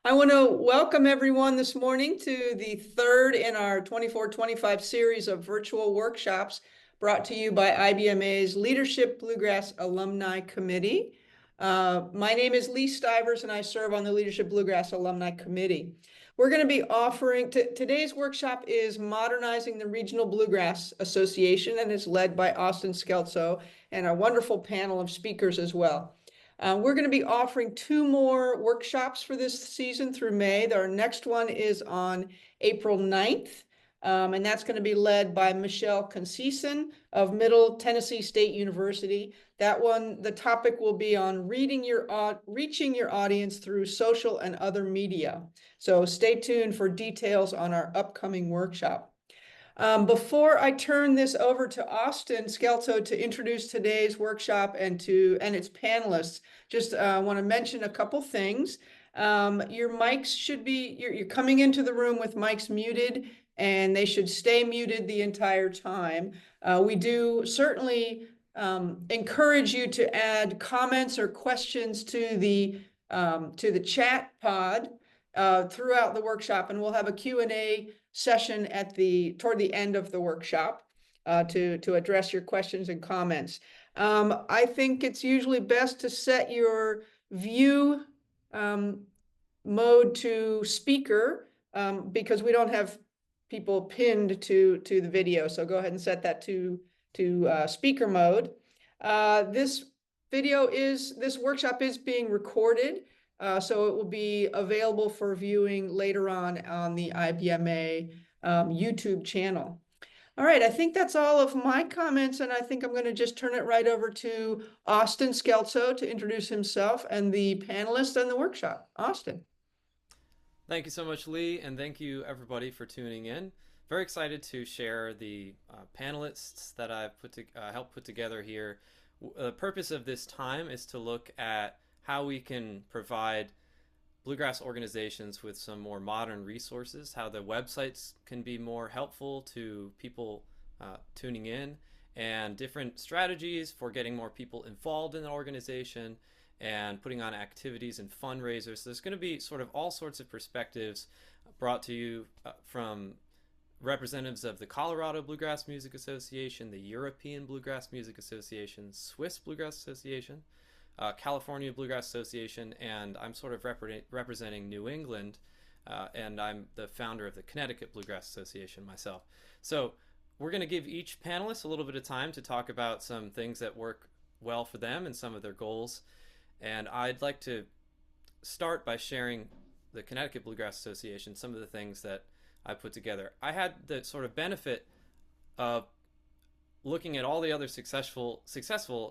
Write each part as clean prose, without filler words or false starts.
I want to welcome everyone this morning to the third in our 24-25 series of virtual workshops brought to you by IBMA's Leadership Bluegrass Alumni Committee. My name is Lee Stivers and I serve on the Leadership Bluegrass Alumni Committee. We're going to be offering, today's workshop is Modernizing the Regional Bluegrass Association and is led by Austin Scelzo and a wonderful panel of speakers as well. We're going to be offering two more workshops for this season through May. Our next one is on April 9th, and that's going to be led by Michelle Conceição of Middle Tennessee State University. That one, the topic will be on reaching your audience through social and other media. So stay tuned for details on our upcoming workshop. Before I turn this over to Austin Scelzo to introduce today's workshop and its panelists, just want to mention a couple things. Your mics should be, you're coming into the room with mics muted, and they should stay muted the entire time. We do certainly encourage you to add comments or questions to the chat pod throughout the workshop, and we'll have a Q&A session toward the end of the workshop to address your questions and comments. I think it's usually best to set your view mode to speaker because we don't have people pinned to the video. So go ahead and set that to speaker mode. This workshop is being recorded. So it will be available for viewing later on the IBMA YouTube channel. All right, I think that's all of my comments, and I think I'm going to just turn it right over to Austin Scelzo to introduce himself and the panelists and the workshop. Austin. Thank you so much, Lee, and thank you everybody for tuning in. Very excited to share the panelists that I've helped put together here. The purpose of this time is to look at how we can provide bluegrass organizations with some more modern resources, how the websites can be more helpful to people tuning in, and different strategies for getting more people involved in the organization and putting on activities and fundraisers. So there's going to be sort of all sorts of perspectives brought to you from representatives of the Colorado Bluegrass Music Association, the European Bluegrass Music Association, Swiss Bluegrass Association, California Bluegrass Association, and I'm sort of representing New England, and I'm the founder of the Connecticut Bluegrass Association myself. So we're going to give each panelist a little bit of time to talk about some things that work well for them and some of their goals. And I'd like to start by sharing the Connecticut Bluegrass Association, some of the things that I put together. I had the sort of benefit of looking at all the other successful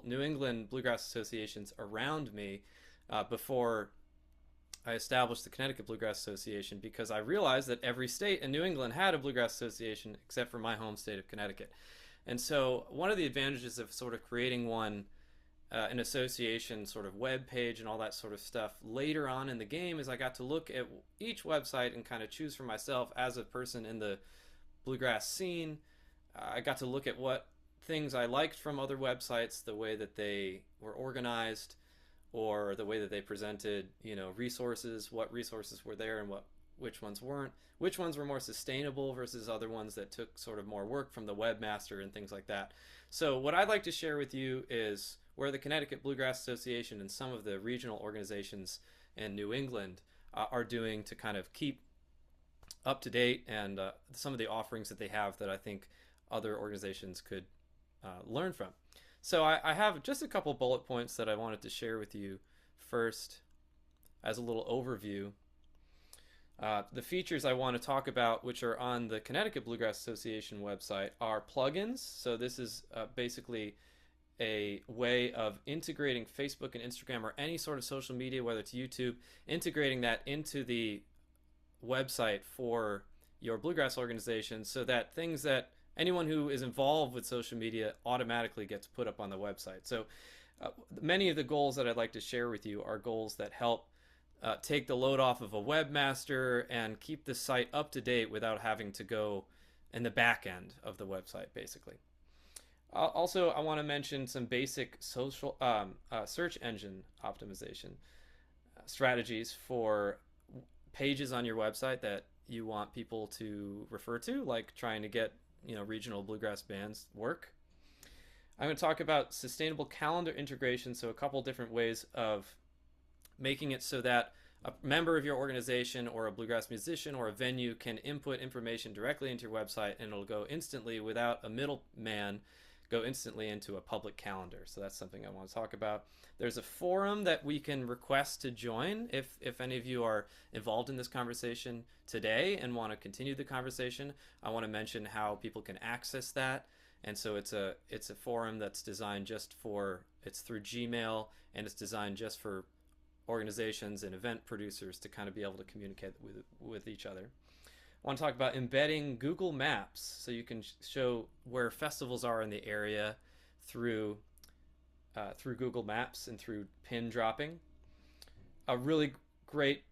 New England Bluegrass Associations around me before I established the Connecticut Bluegrass Association, because I realized that every state in New England had a Bluegrass Association except for my home state of Connecticut. And so one of the advantages of sort of creating an association sort of web page and all that sort of stuff later on in the game is I got to look at each website and kind of choose for myself as a person in the bluegrass scene. I got to look at what things I liked from other websites, the way that they were organized or the way that they presented, resources, what resources were there and which ones weren't, which ones were more sustainable versus other ones that took sort of more work from the webmaster and things like that. So what I'd like to share with you is where the Connecticut Bluegrass Association and some of the regional organizations in New England are doing to kind of keep up to date, and some of the offerings that they have that I think other organizations could learn from. So I have just a couple bullet points that I wanted to share with you first as a little overview. The features I want to talk about, which are on the Connecticut Bluegrass Association website, are plugins. So this is basically a way of integrating Facebook and Instagram or any sort of social media, whether it's YouTube, integrating that into the website for your bluegrass organization so that things that anyone who is involved with social media automatically gets put up on the website. So many of the goals that I'd like to share with you are goals that help take the load off of a webmaster and keep the site up to date without having to go in the back end of the website, basically. Also, I want to mention some basic social search engine optimization strategies for pages on your website that you want people to refer to, like trying to get, regional bluegrass bands work. I'm going to talk about sustainable calendar integration, so a couple different ways of making it so that a member of your organization or a bluegrass musician or a venue can input information directly into your website, and it'll go instantly without a middleman, go instantly into a public calendar. So that's something I want to talk about. There's a forum that we can request to join if any of you are involved in this conversation today and want to continue the conversation. I want to mention how people can access that. And so it's a forum that's designed just for, it's through Gmail, and it's designed just for organizations and event producers to kind of be able to communicate with each other. I want to talk about embedding Google Maps, so you can show where festivals are in the area through Google Maps and through pin dropping. A really great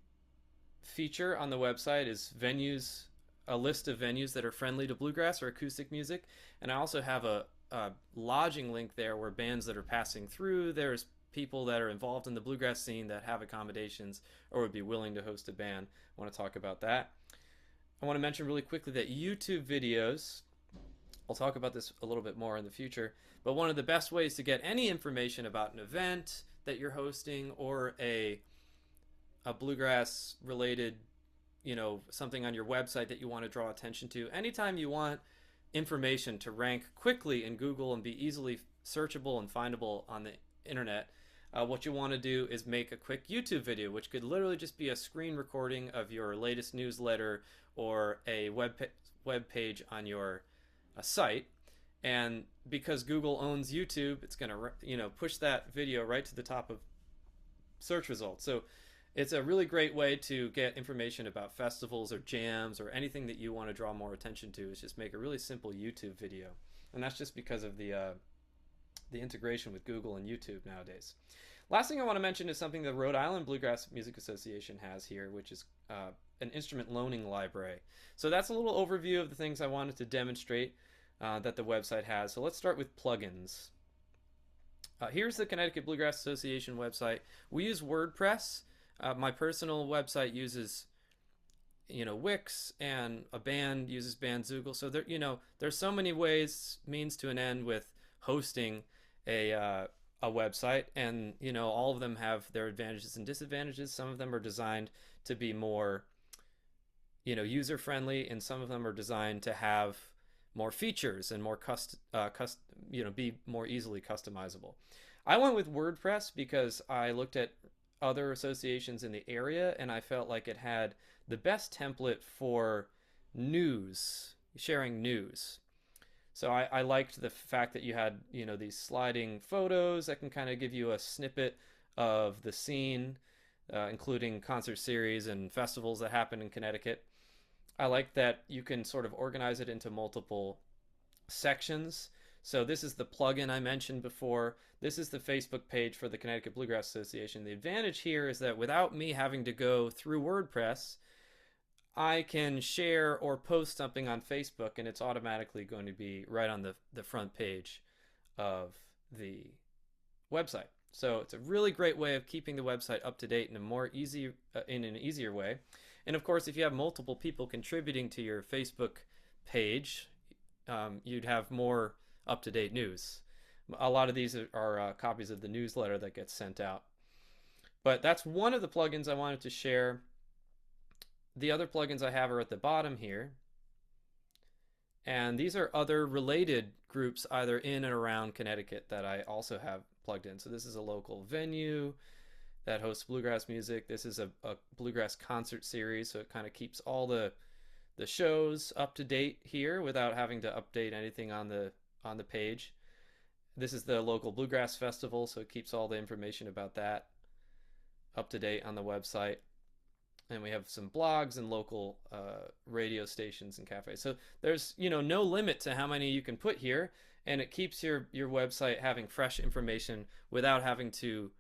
feature on the website is venues, a list of venues that are friendly to bluegrass or acoustic music, and I also have a lodging link there where bands that are passing through, there's people that are involved in the bluegrass scene that have accommodations or would be willing to host a band. I want to talk about that. I want to mention really quickly that YouTube videos, I'll talk about this a little bit more in the future, but one of the best ways to get any information about an event that you're hosting or a bluegrass related, something on your website that you want to draw attention to, anytime you want information to rank quickly in Google and be easily searchable and findable on the internet, what you want to do is make a quick YouTube video, which could literally just be a screen recording of your latest newsletter or a web page on your site. And because Google owns YouTube, it's going to push that video right to the top of search results. So it's a really great way to get information about festivals or jams or anything that you want to draw more attention to, is just make a really simple YouTube video. And that's just because of the integration with Google and YouTube nowadays. Last thing I want to mention is something the Rhode Island Bluegrass Music Association has here, which is an instrument loaning library. So that's a little overview of the things I wanted to demonstrate that the website has. So let's start with plugins. Here's the Connecticut Bluegrass Association website. We use WordPress. My personal website uses Wix, and a band uses Bandzoogle. So there, there's so many ways, means to an end with hosting a website, and all of them have their advantages and disadvantages. Some of them are designed to be more user friendly, and some of them are designed to have more features and more be more easily customizable. I went with WordPress because I looked at other associations in the area and I felt like it had the best template for news, sharing news. So I liked the fact that you had, these sliding photos that can kind of give you a snippet of the scene, including concert series and festivals that happen in Connecticut. I like that you can sort of organize it into multiple sections. So this is the plugin I mentioned before. This is the Facebook page for the Connecticut Bluegrass Association. The advantage here is that without me having to go through WordPress, I can share or post something on Facebook and it's automatically going to be right on the front page of the website. So it's a really great way of keeping the website up to date in an easier way. And of course, if you have multiple people contributing to your Facebook page, you'd have more up-to-date news. A lot of these are copies of the newsletter that gets sent out. But that's one of the plugins I wanted to share. The other plugins I have are at the bottom here. And these are other related groups either in and around Connecticut that I also have plugged in. So this is a local venue that hosts bluegrass music. This is a bluegrass concert series, so it kind of keeps all the shows up to date here without having to update anything on the page. This is the local bluegrass festival, so it keeps all the information about that up to date on the website. And we have some blogs and local radio stations and cafes. So there's no limit to how many you can put here, and it keeps your website having fresh information without having to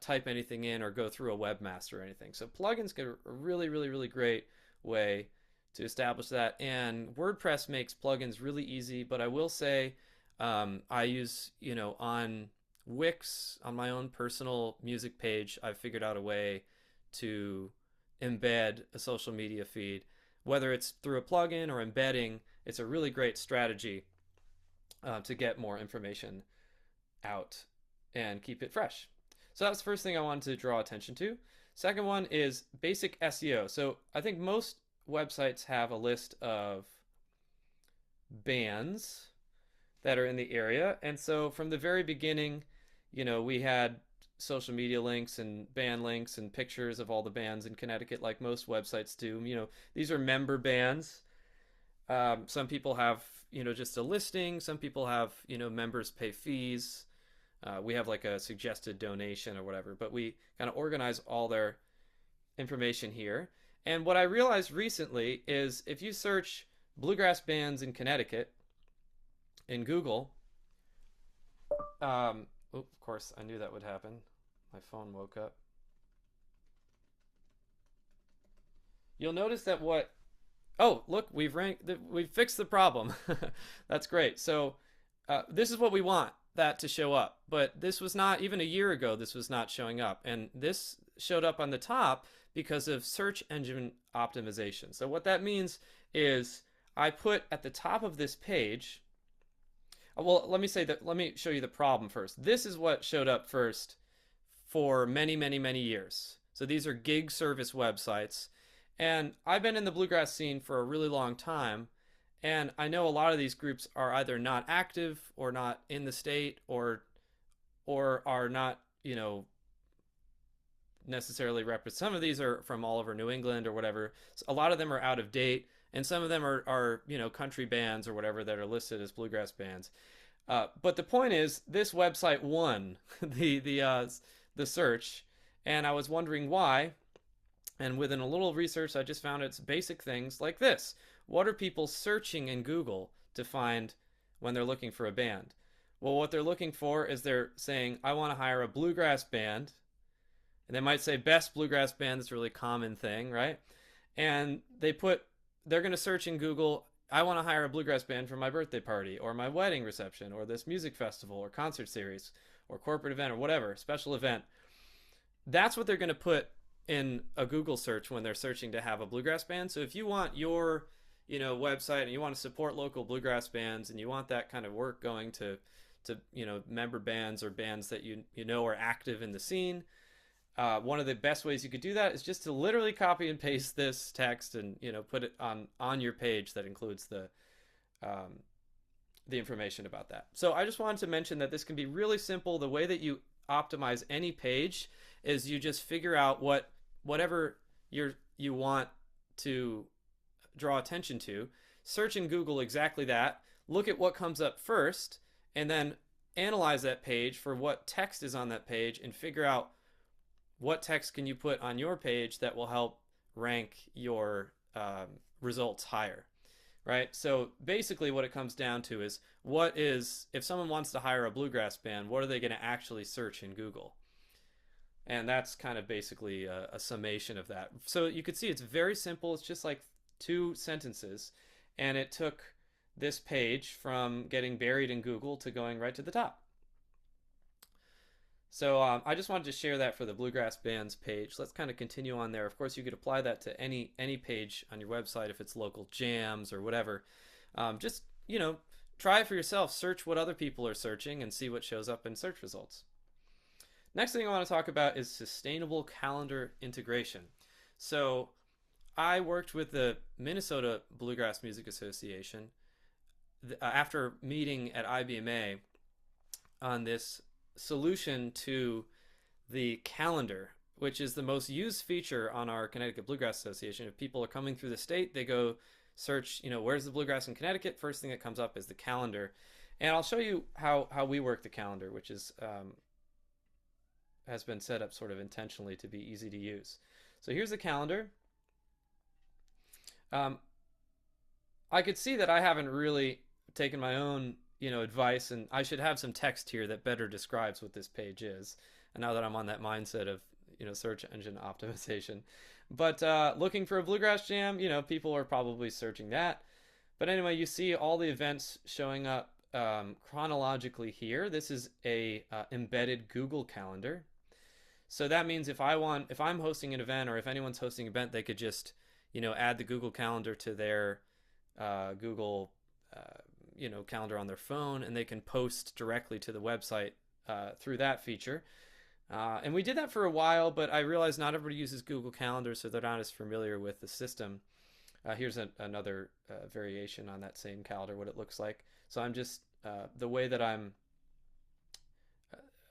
type anything in or go through a webmaster or anything. So plugins get a really, really, really great way to establish that. And WordPress makes plugins really easy, but I will say I use, on Wix, on my own personal music page, I've figured out a way to embed a social media feed, whether it's through a plugin or embedding. It's a really great strategy to get more information out and keep it fresh. So that's the first thing I wanted to draw attention to. Second one is basic SEO. So I think most websites have a list of bands that are in the area. And so from the very beginning, we had social media links and band links and pictures of all the bands in Connecticut, like most websites do. These are member bands. Some people have, just a listing. Some people have, members pay fees. We have like a suggested donation or whatever, but we kind of organize all their information here. And what I realized recently is if you search bluegrass bands in Connecticut in Google, of course, I knew that would happen. My phone woke up. You'll notice that oh, look, we've fixed the problem. That's great. So this is what we want that to show up. But this was not, even a year ago, this was not showing up. And this showed up on the top because of search engine optimization. So what that means is I put at the top of this page, well, let me show you the problem first. This is what showed up first for many, many, many years. So these are gig service websites. And I've been in the bluegrass scene for a really long time. And I know a lot of these groups are either not active or not in the state or are not, necessarily represent. Some of these are from all over New England or whatever. So a lot of them are out of date, and some of them are country bands or whatever that are listed as bluegrass bands. But the point is, this website won the search, and I was wondering why. And within a little research, I just found it's basic things like this. What are people searching in Google to find when they're looking for a band? Well, what they're looking for is they're saying, I want to hire a bluegrass band. And they might say best bluegrass band. That's a really common thing, right? And they're going to search in Google, I want to hire a bluegrass band for my birthday party or my wedding reception or this music festival or concert series or corporate event or whatever, special event. That's what they're going to put in a Google search when they're searching to have a bluegrass band. So if you want your website and you want to support local bluegrass bands and you want that kind of work going to member bands or bands that you know are active in the scene, one of the best ways you could do that is just to literally copy and paste this text and put it on your page that includes the information about that. So I just wanted to mention that this can be really simple. The way that you optimize any page is you just figure out whatever you want to draw attention to, search in Google exactly that, look at what comes up first, and then analyze that page for what text is on that page and figure out what text can you put on your page that will help rank your results higher, right? So basically what it comes down to is if someone wants to hire a bluegrass band, what are they going to actually search in Google? And that's kind of basically a summation of that. So you could see it's very simple. It's just like 2 sentences. And it took this page from getting buried in Google to going right to the top. So I just wanted to share that for the Bluegrass Bands page. Let's kind of continue on there. Of course, you could apply that to any page on your website if it's local jams or whatever. Just, try it for yourself. Search what other people are searching and see what shows up in search results. Next thing I want to talk about is sustainable calendar integration. So I worked with the Minnesota Bluegrass Music Association after meeting at IBMA on this solution to the calendar, which is the most used feature on our Connecticut Bluegrass Association. If people are coming through the state, they go search, where's the bluegrass in Connecticut? First thing that comes up is the calendar. And I'll show you how we work the calendar, which is has been set up sort of intentionally to be easy to use. So here's the calendar. I could see that I haven't really taken my own advice, and I should have some text here that better describes what this page is. And now that I'm on that mindset of search engine optimization, but looking for a bluegrass jam, people are probably searching that. But anyway, you see all the events showing up chronologically here. This is a embedded Google Calendar. So that means if I'm hosting an event, or if anyone's hosting an event, they could just, add the Google Calendar to their Google, calendar on their phone, and they can post directly to the website through that feature. And we did that for a while, but I realized not everybody uses Google Calendar, so they're not as familiar with the system. Here's another variation on that same calendar, what it looks like. So I'm just, the way that I'm,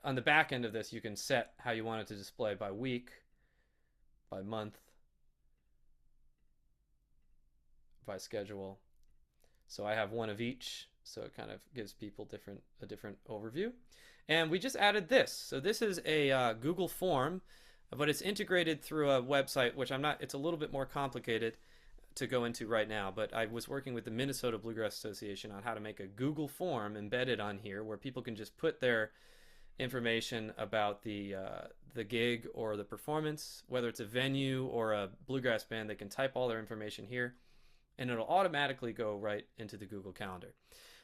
on the back end of this, you can set how you want it to display by week, by month, by schedule. So I have one of each, so it kind of gives people a different overview. And we just added this. So this is a Google form, but it's integrated through a website, which it's a little bit more complicated to go into right now, but I was working with the Minnesota Bluegrass Association on how to make a Google form embedded on here where people can just put their information about the gig or the performance, whether it's a venue or a bluegrass band. They can type all their information here, and it'll automatically go right into the Google Calendar.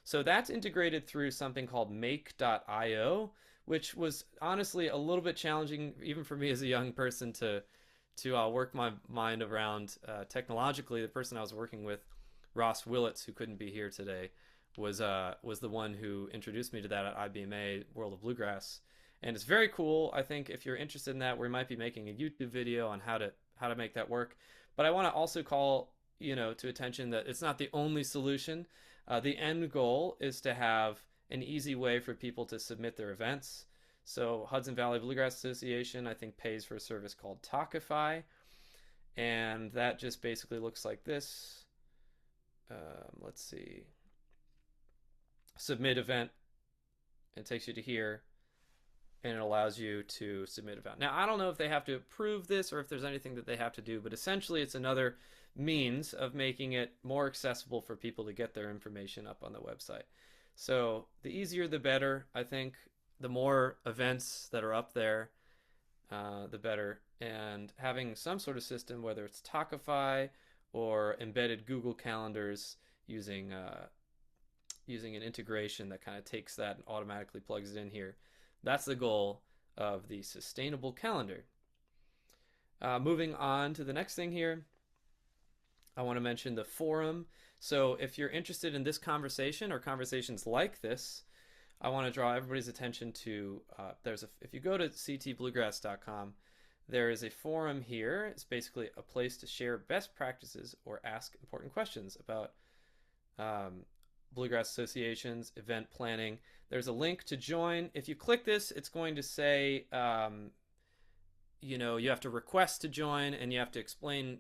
So that's integrated through something called make.io, which was honestly a little bit challenging, even for me as a young person, to work my mind around technologically. The person I was working with, Ross Willits, who couldn't be here today, was the one who introduced me to that at IBMA World of Bluegrass. And it's very cool. I think if you're interested in that, we might be making a YouTube video on how to make that work. But I want to also call to attention that it's not the only solution. The end goal is to have an easy way for people to submit their events. So Hudson Valley Bluegrass Association, I think, pays for a service called Talkify, and that just basically looks like this. Let's see. Submit event. It takes you to here, and it allows you to submit event. Now, I don't know if they have to approve this or if there's anything that they have to do, but essentially it's another means of making it more accessible for people to get their information up on the website. So the easier the better. I think the more events that are up there, the better. And having some sort of system, whether it's Talkify or embedded Google calendars using an integration that kind of takes that and automatically plugs it in here, that's the goal of the sustainable calendar. Moving on to the next thing here, I want to mention the forum. So if you're interested in this conversation or conversations like this, I want to draw everybody's attention to, if you go to ctbluegrass.com, there is a forum here. It's basically a place to share best practices or ask important questions about bluegrass associations, event planning. There's a link to join. If you click this, it's going to say, you have to request to join and you have to explain,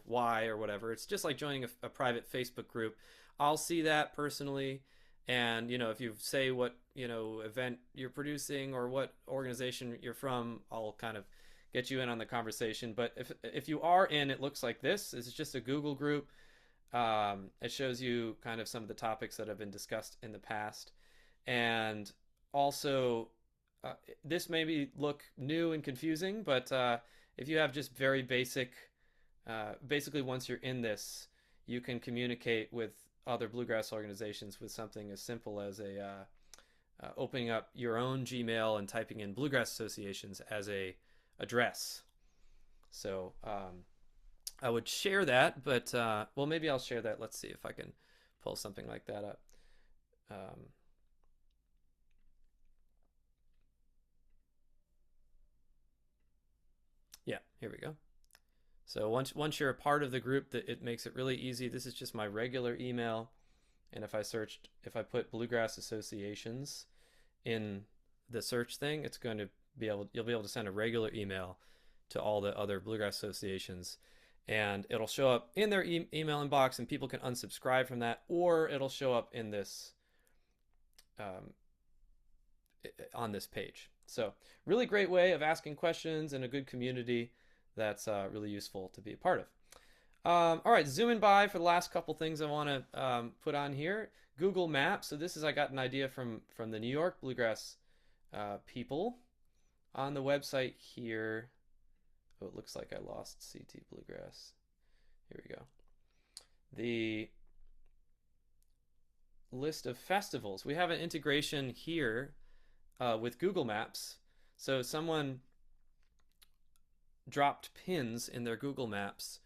why or whatever. It's just like joining a private Facebook group. I'll see that personally. And, if you say what, event you're producing or what organization you're from, I'll kind of get you in on the conversation. But if you are in, it looks like this. It's just a Google group. It shows you kind of some of the topics that have been discussed in the past. And also, this may look new and confusing, but if you have just very basically once you're in this, you can communicate with other bluegrass organizations with something as simple as opening up your own Gmail and typing in Bluegrass Associations as a address. So I would share that, but well, maybe I'll share that. Let's see if I can pull something like that up. Yeah, here we go. So once you're a part of the group, it makes it really easy. This is just my regular email, and if I put Bluegrass Associations in the search thing, you'll be able to send a regular email to all the other bluegrass associations, and it'll show up in their email inbox, and people can unsubscribe from that, or it'll show up in this on this page. So really great way of asking questions and a good community that's really useful to be a part of. All right, zooming by for the last couple things I want to put on here. Google Maps. So I got an idea from the New York Bluegrass people on the website here. Oh, it looks like I lost CT Bluegrass. Here we go. The list of festivals. We have an integration here with Google Maps. So someone dropped pins in their Google Maps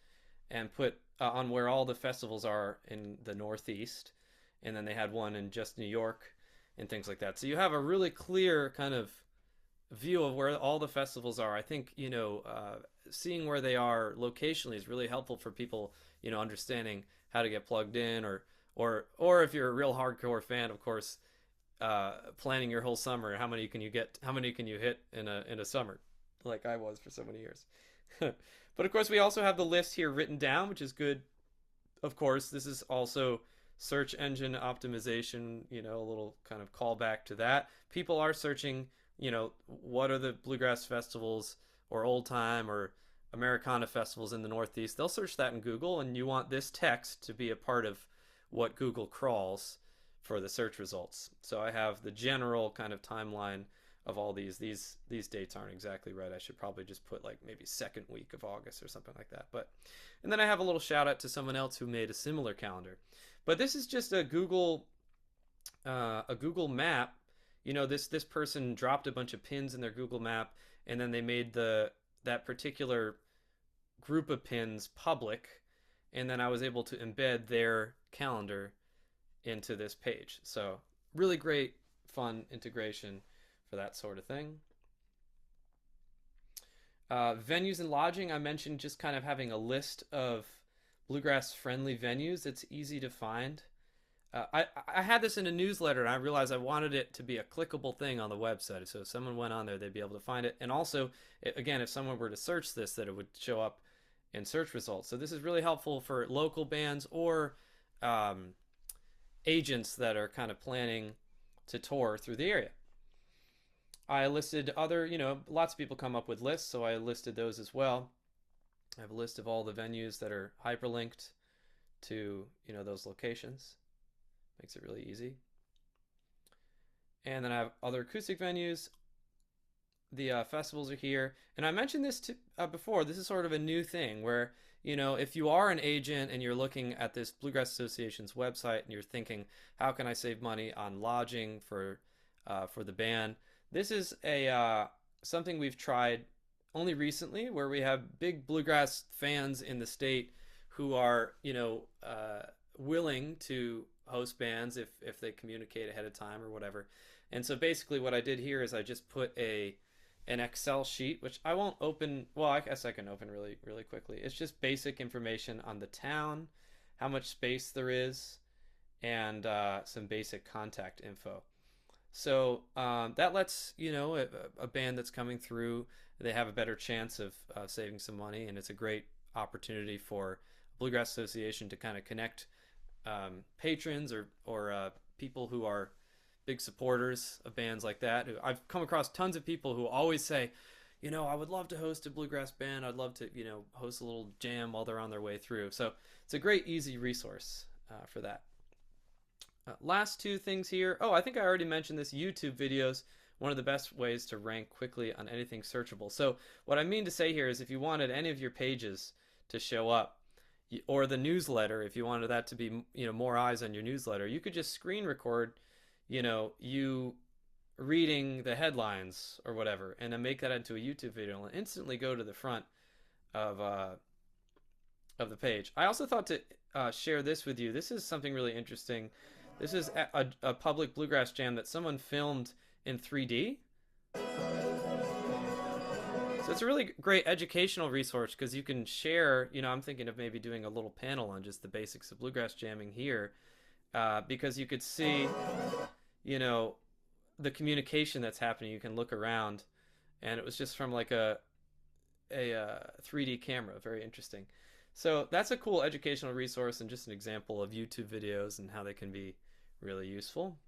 and put on where all the festivals are in the Northeast, and then they had one in just New York and things like that. So you have a really clear kind of view of where all the festivals are. I think seeing where they are locationally is really helpful for people, understanding how to get plugged in, or if you're a real hardcore fan, of course, planning your whole summer. How many can you get? How many can you hit in a summer, like I was for so many years. But of course, we also have the list here written down, which is good. Of course, this is also search engine optimization, a little kind of callback to that. People are searching, what are the bluegrass festivals or old time or Americana festivals in the Northeast. They'll search that in Google, and you want this text to be a part of what Google crawls for the search results. So I have the general kind of timeline of all these. These dates aren't exactly right. I should probably just put like maybe second week of August or something like that. And then I have a little shout out to someone else who made a similar calendar. But this is just a Google map. This person dropped a bunch of pins in their Google map, and then they made that particular group of pins public, and then I was able to embed their calendar into this page. So really great, fun integration for that sort of thing. Venues and lodging, I mentioned just kind of having a list of bluegrass friendly venues. It's easy to find. I had this in a newsletter, and I realized I wanted it to be a clickable thing on the website. So if someone went on there, they'd be able to find it. And also, again, if someone were to search this, that it would show up in search results. So this is really helpful for local bands or agents that are kind of planning to tour through the area. I listed other, lots of people come up with lists, so I listed those as well. I have a list of all the venues that are hyperlinked to, those locations. Makes it really easy. And then I have other acoustic venues. The festivals are here. And I mentioned this before. This is sort of a new thing where, if you are an agent and you're looking at this Bluegrass Association's website and you're thinking, how can I save money on lodging for the band? This is something we've tried only recently, where we have big bluegrass fans in the state who are, willing to host bands if they communicate ahead of time or whatever. And so basically what I did here is I just put an Excel sheet, which I won't open. Well, I guess I can open really, really quickly. It's just basic information on the town, how much space there is, and some basic contact info. So that lets, a band that's coming through, they have a better chance of saving some money, and it's a great opportunity for Bluegrass Association to kind of connect patrons or people who are big supporters of bands like that. I've come across tons of people who always say, I would love to host a bluegrass band. I'd love to, host a little jam while they're on their way through. So it's a great, easy resource for that. Last two things here. Oh, I think I already mentioned this. YouTube videos, one of the best ways to rank quickly on anything searchable. So what I mean to say here is if you wanted any of your pages to show up, or the newsletter, if you wanted that to be, more eyes on your newsletter, you could just screen record, you reading the headlines or whatever, and then make that into a YouTube video and instantly go to the front of the page. I also thought to share this with you. This is something really interesting. This is a public bluegrass jam that someone filmed in 3D. So it's a really great educational resource because you can share, I'm thinking of maybe doing a little panel on just the basics of bluegrass jamming here because you could see, the communication that's happening. You can look around, and it was just from like a 3D camera. Very interesting. So that's a cool educational resource and just an example of YouTube videos and how they can be really useful.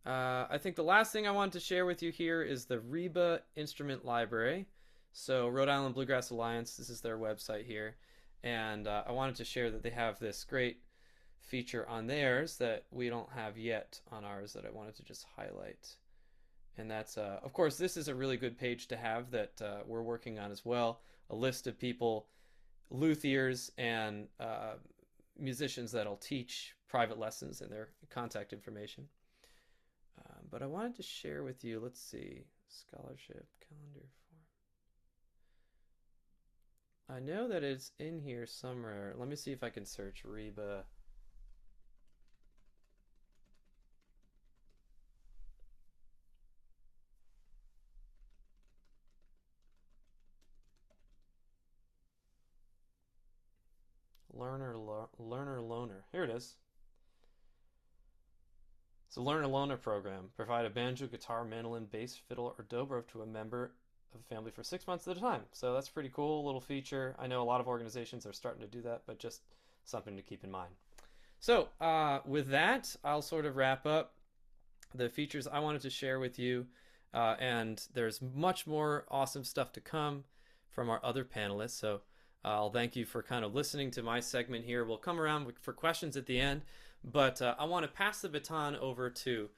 I think the last thing I wanted to share with you here is the REBA instrument library. So Rhode Island Bluegrass Alliance, this is their website here. And I wanted to share that they have this great feature on theirs that we don't have yet on ours that I wanted to just highlight. And that's, of course, this is a really good page to have that we're working on as well. A list of people, luthiers and musicians that'll teach private lessons and their contact information. But I wanted to share with you, let's see, scholarship calendar form. I know that it's in here somewhere. Let me see if I can search Reba. Learner Loaner. Here it is. It's a Learner Loaner program. Provide a banjo, guitar, mandolin, bass, fiddle, or dobro to a member of the family for 6 months at a time. So that's pretty cool little feature. I know a lot of organizations are starting to do that, but just something to keep in mind. So with that, I'll sort of wrap up the features I wanted to share with you. And there's much more awesome stuff to come from our other panelists. So I'll thank you for kind of listening to my segment here. We'll come around for questions at the end, but I want to pass the baton over to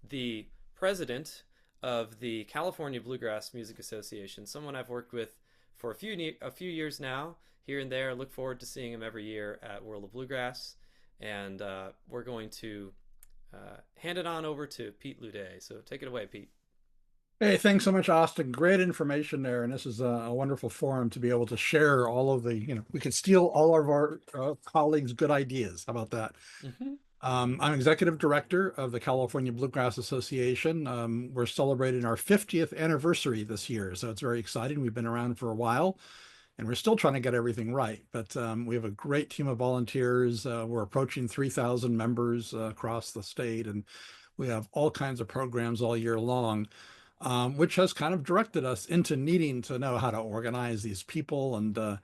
the president of the California Bluegrass Music Association, someone I've worked with for a few years now, here and there. Look forward to seeing him every year at World of Bluegrass, and we're going to hand it on over to Pete Ludé. So take it away, Pete. Hey, thanks so much, Austin. Great information there. And this is a wonderful forum to be able to share all of the, we can steal all of our colleagues' good ideas. How about that? Mm-hmm. I'm executive director of the California Bluegrass Association. We're celebrating our 50th anniversary this year. So it's very exciting. We've been around for a while and we're still trying to get everything right. But we have a great team of volunteers. We're approaching 3,000 members across the state, and we have all kinds of programs all year long, which has kind of directed us into needing to know how to organize these people and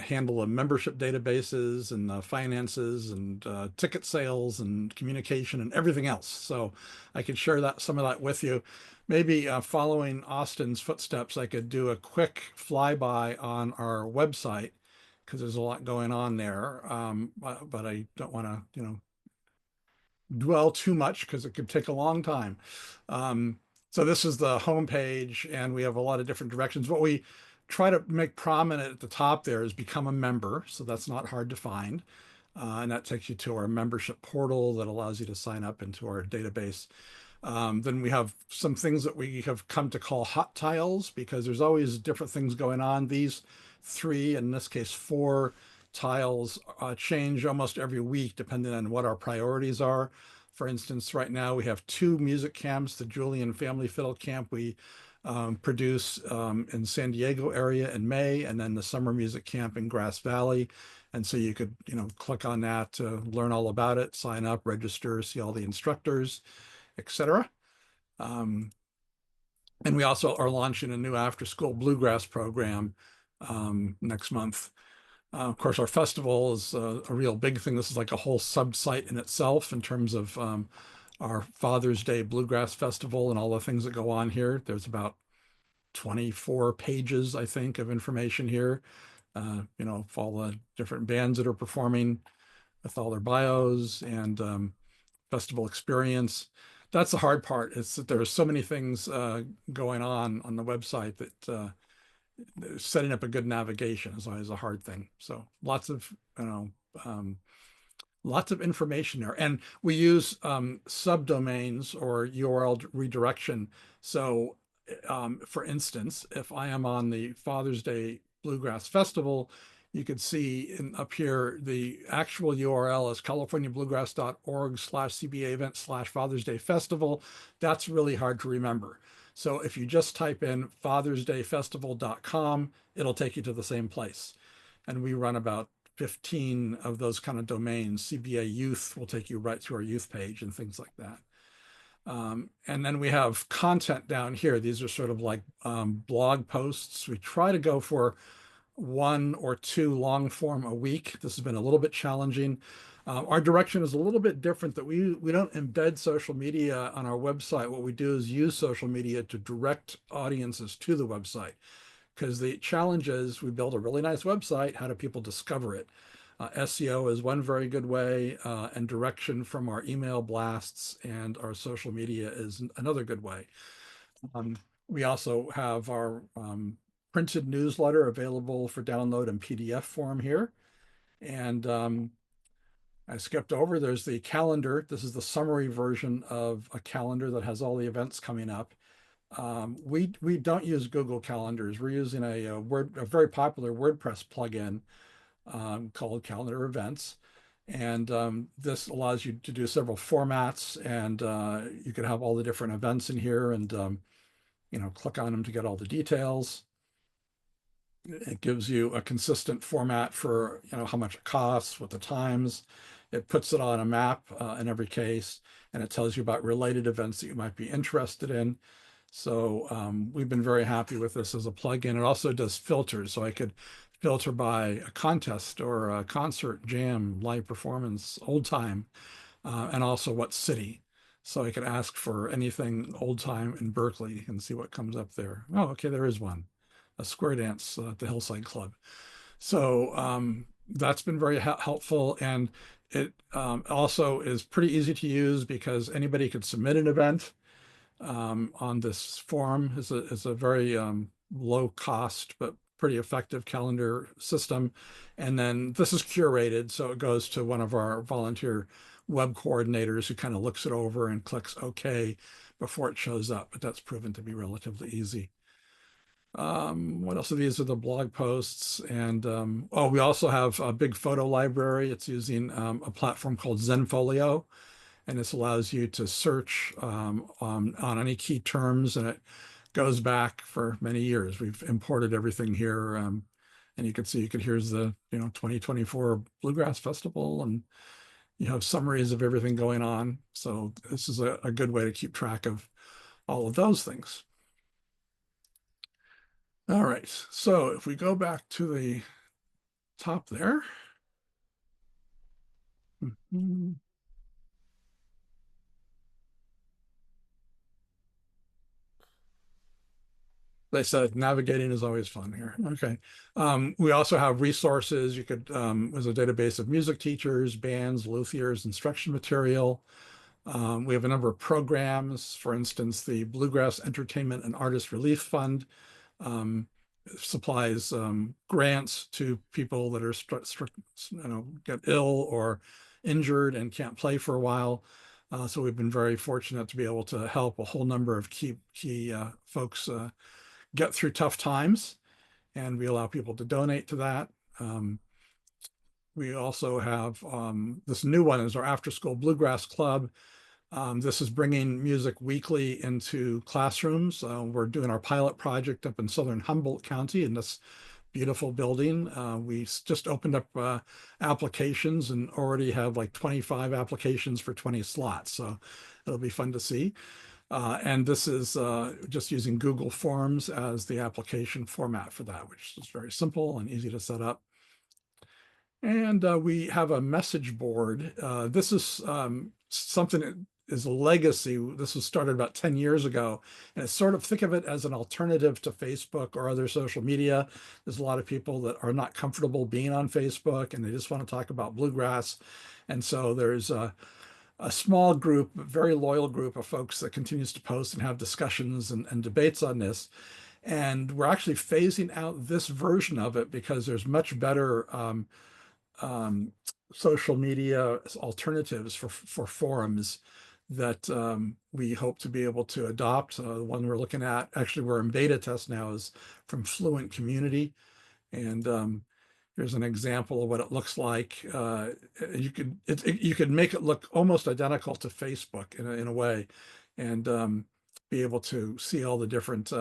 handle the membership databases and finances and ticket sales and communication and everything else. So I could share some of that with you. Maybe following Austin's footsteps, I could do a quick flyby on our website because there's a lot going on there. But I don't want to, dwell too much because it could take a long time. So this is the homepage, and we have a lot of different directions. What we try to make prominent at the top there is become a member. So that's not hard to find. And that takes you to our membership portal that allows you to sign up into our database. Then we have some things that we have come to call hot tiles because there's always different things going on. These three, in this case, four tiles change almost every week depending on what our priorities are. For instance, right now we have two music camps, the Julian Family Fiddle Camp we produce in San Diego area in May, and then the Summer Music Camp in Grass Valley. And so you could, click on that to learn all about it, sign up, register, see all the instructors, etc. And we also are launching a new after-school bluegrass program next month. Of course, our festival is a real big thing. This is like a whole sub-site in itself in terms of our Father's Day Bluegrass Festival and all the things that go on here. There's about 24 pages, I think, of information here, of all the different bands that are performing with all their bios and festival experience. That's the hard part. It's that there are so many things going on the website that setting up a good navigation is always a hard thing. So lots of lots of information there, and we use subdomains or URL redirection. So, for instance, if I am on the Father's Day Bluegrass Festival, you could see up here the actual URL is californiabluegrass.org/CBA event/Father's Day Festival. That's really hard to remember. So if you just type in fathersdayfestival.com, it'll take you to the same place. And we run about 15 of those kind of domains. CBA Youth will take you right to our youth page and things like that. And then we have content down here. These are sort of like blog posts. We try to go for one or two long form a week. This has been a little bit challenging. Our direction is a little bit different, that we don't embed social media on our website. What we do is use social media to direct audiences to the website, because the challenge is we build a really nice website. How do people discover it? SEO is one very good way, and direction from our email blasts and our social media is another good way. We also have our printed newsletter available for download in PDF form here. And I skipped over, there's the calendar. This is the summary version of a calendar that has all the events coming up. We don't use Google Calendars. We're using a very popular WordPress plugin called Calendar Events. And this allows you to do several formats, and you can have all the different events in here and click on them to get all the details. It gives you a consistent format for how much it costs, what the times. It puts it on a map in every case, and it tells you about related events that you might be interested in. So we've been very happy with this as a plugin. It also does filters, so I could filter by a contest or a concert, jam, live performance, old time, and also what city. So I could ask for anything old time in Berkeley and see what comes up there. Oh, okay, there is one, a square dance at the Hillside Club. So that's been very helpful, and it also is pretty easy to use because anybody could submit an event on this forum. Is a very low cost but pretty effective calendar system. And then this is curated, so it goes to one of our volunteer web coordinators who kind of looks it over and clicks OK before it shows up. But that's proven to be relatively easy. What else? These are the blog posts. And we also have a big photo library. It's using a platform called Zenfolio, and this allows you to search on any key terms, and it goes back for many years. We've imported everything here, and you can see, here's the 2024 Bluegrass Festival, and you have summaries of everything going on. So this is a good way to keep track of all of those things. All right, so if we go back to the top there. They said navigating is always fun here. Okay. We also have resources. You could, there's a database of music teachers, bands, luthiers, instruction material. We have a number of programs. For instance, the Bluegrass Entertainment and Artist Relief Fund supplies grants to people that are get ill or injured and can't play for a while. So we've been very fortunate to be able to help a whole number of key folks get through tough times, and we allow people to donate to that. We also have this new one is our After School Bluegrass Club. This is bringing music weekly into classrooms. We're doing our pilot project up in southern Humboldt County in this beautiful building. We just opened up applications and already have like 25 applications for 20 slots. So it'll be fun to see. And this is just using Google Forms as the application format for that, which is very simple and easy to set up. And we have a message board. This is something that is a legacy. This was started about 10 years ago. And it's sort of, think of it as an alternative to Facebook or other social media. There's a lot of people that are not comfortable being on Facebook and they just want to talk about bluegrass. And so there's a small group, a very loyal group of folks that continues to post and have discussions and debates on this. And we're actually phasing out this version of it because there's much better social media alternatives for forums that we hope to be able to adopt. The one we're looking at, actually we're in beta test now, is from Fluent Community. And here's an example of what it looks like. You could make it look almost identical to Facebook in a way, and be able to see all the different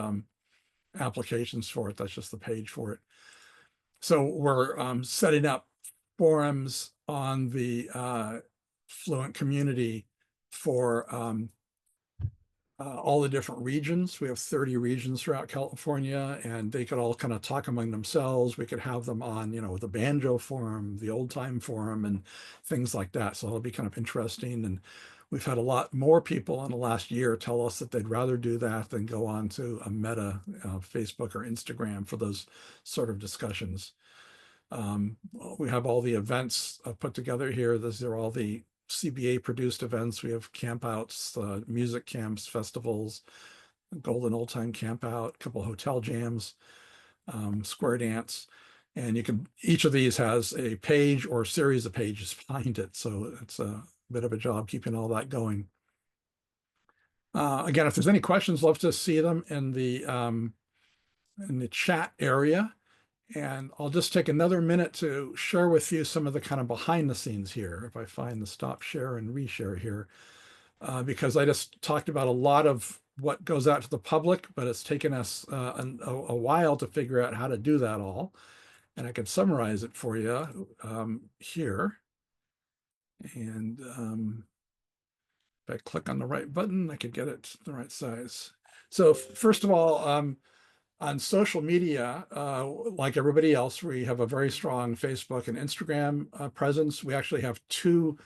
applications for it. That's just the page for it. So we're setting up forums on the Fluent Community for all the different regions. We have 30 regions throughout California, and they could all kind of talk among themselves. We could have them on, the banjo forum, the old time forum, and things like that. So it'll be kind of interesting. And we've had a lot more people in the last year tell us that they'd rather do that than go on to a Meta, Facebook or Instagram for those sort of discussions. We have all the events put together here. These are all the CBA produced events. We have campouts, music camps, festivals, Golden Old Time Camp Out, a couple of hotel jams, square dance. And each of these has a page or series of pages behind it. So it's a bit of a job keeping all that going. Again, if there's any questions, love to see them in the chat area. And I'll just take another minute to share with you some of the kind of behind the scenes here. If I find the stop share and reshare here, because I just talked about a lot of what goes out to the public, but it's taken us a while to figure out how to do that all. And I can summarize it for you here. And if I click on the right button, I could get it the right size. So first of all, on social media, like everybody else, we have a very strong Facebook and Instagram presence. We actually have two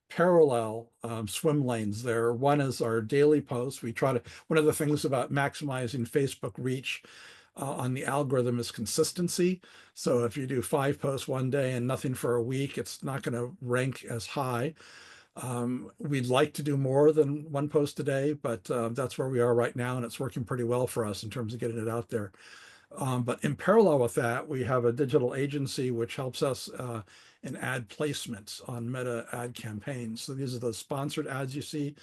parallel swim lanes there. One is our daily posts. One of the things about maximizing Facebook reach on the algorithm is consistency. So if you do 5 posts one day and nothing for a week, it's not going to rank as high. We'd like to do more than 1 post a day, but that's where we are right now, and it's working pretty well for us in terms of getting it out there. But in parallel with that, we have a digital agency which helps us in ad placements on Meta ad campaigns. So these are the sponsored ads you see.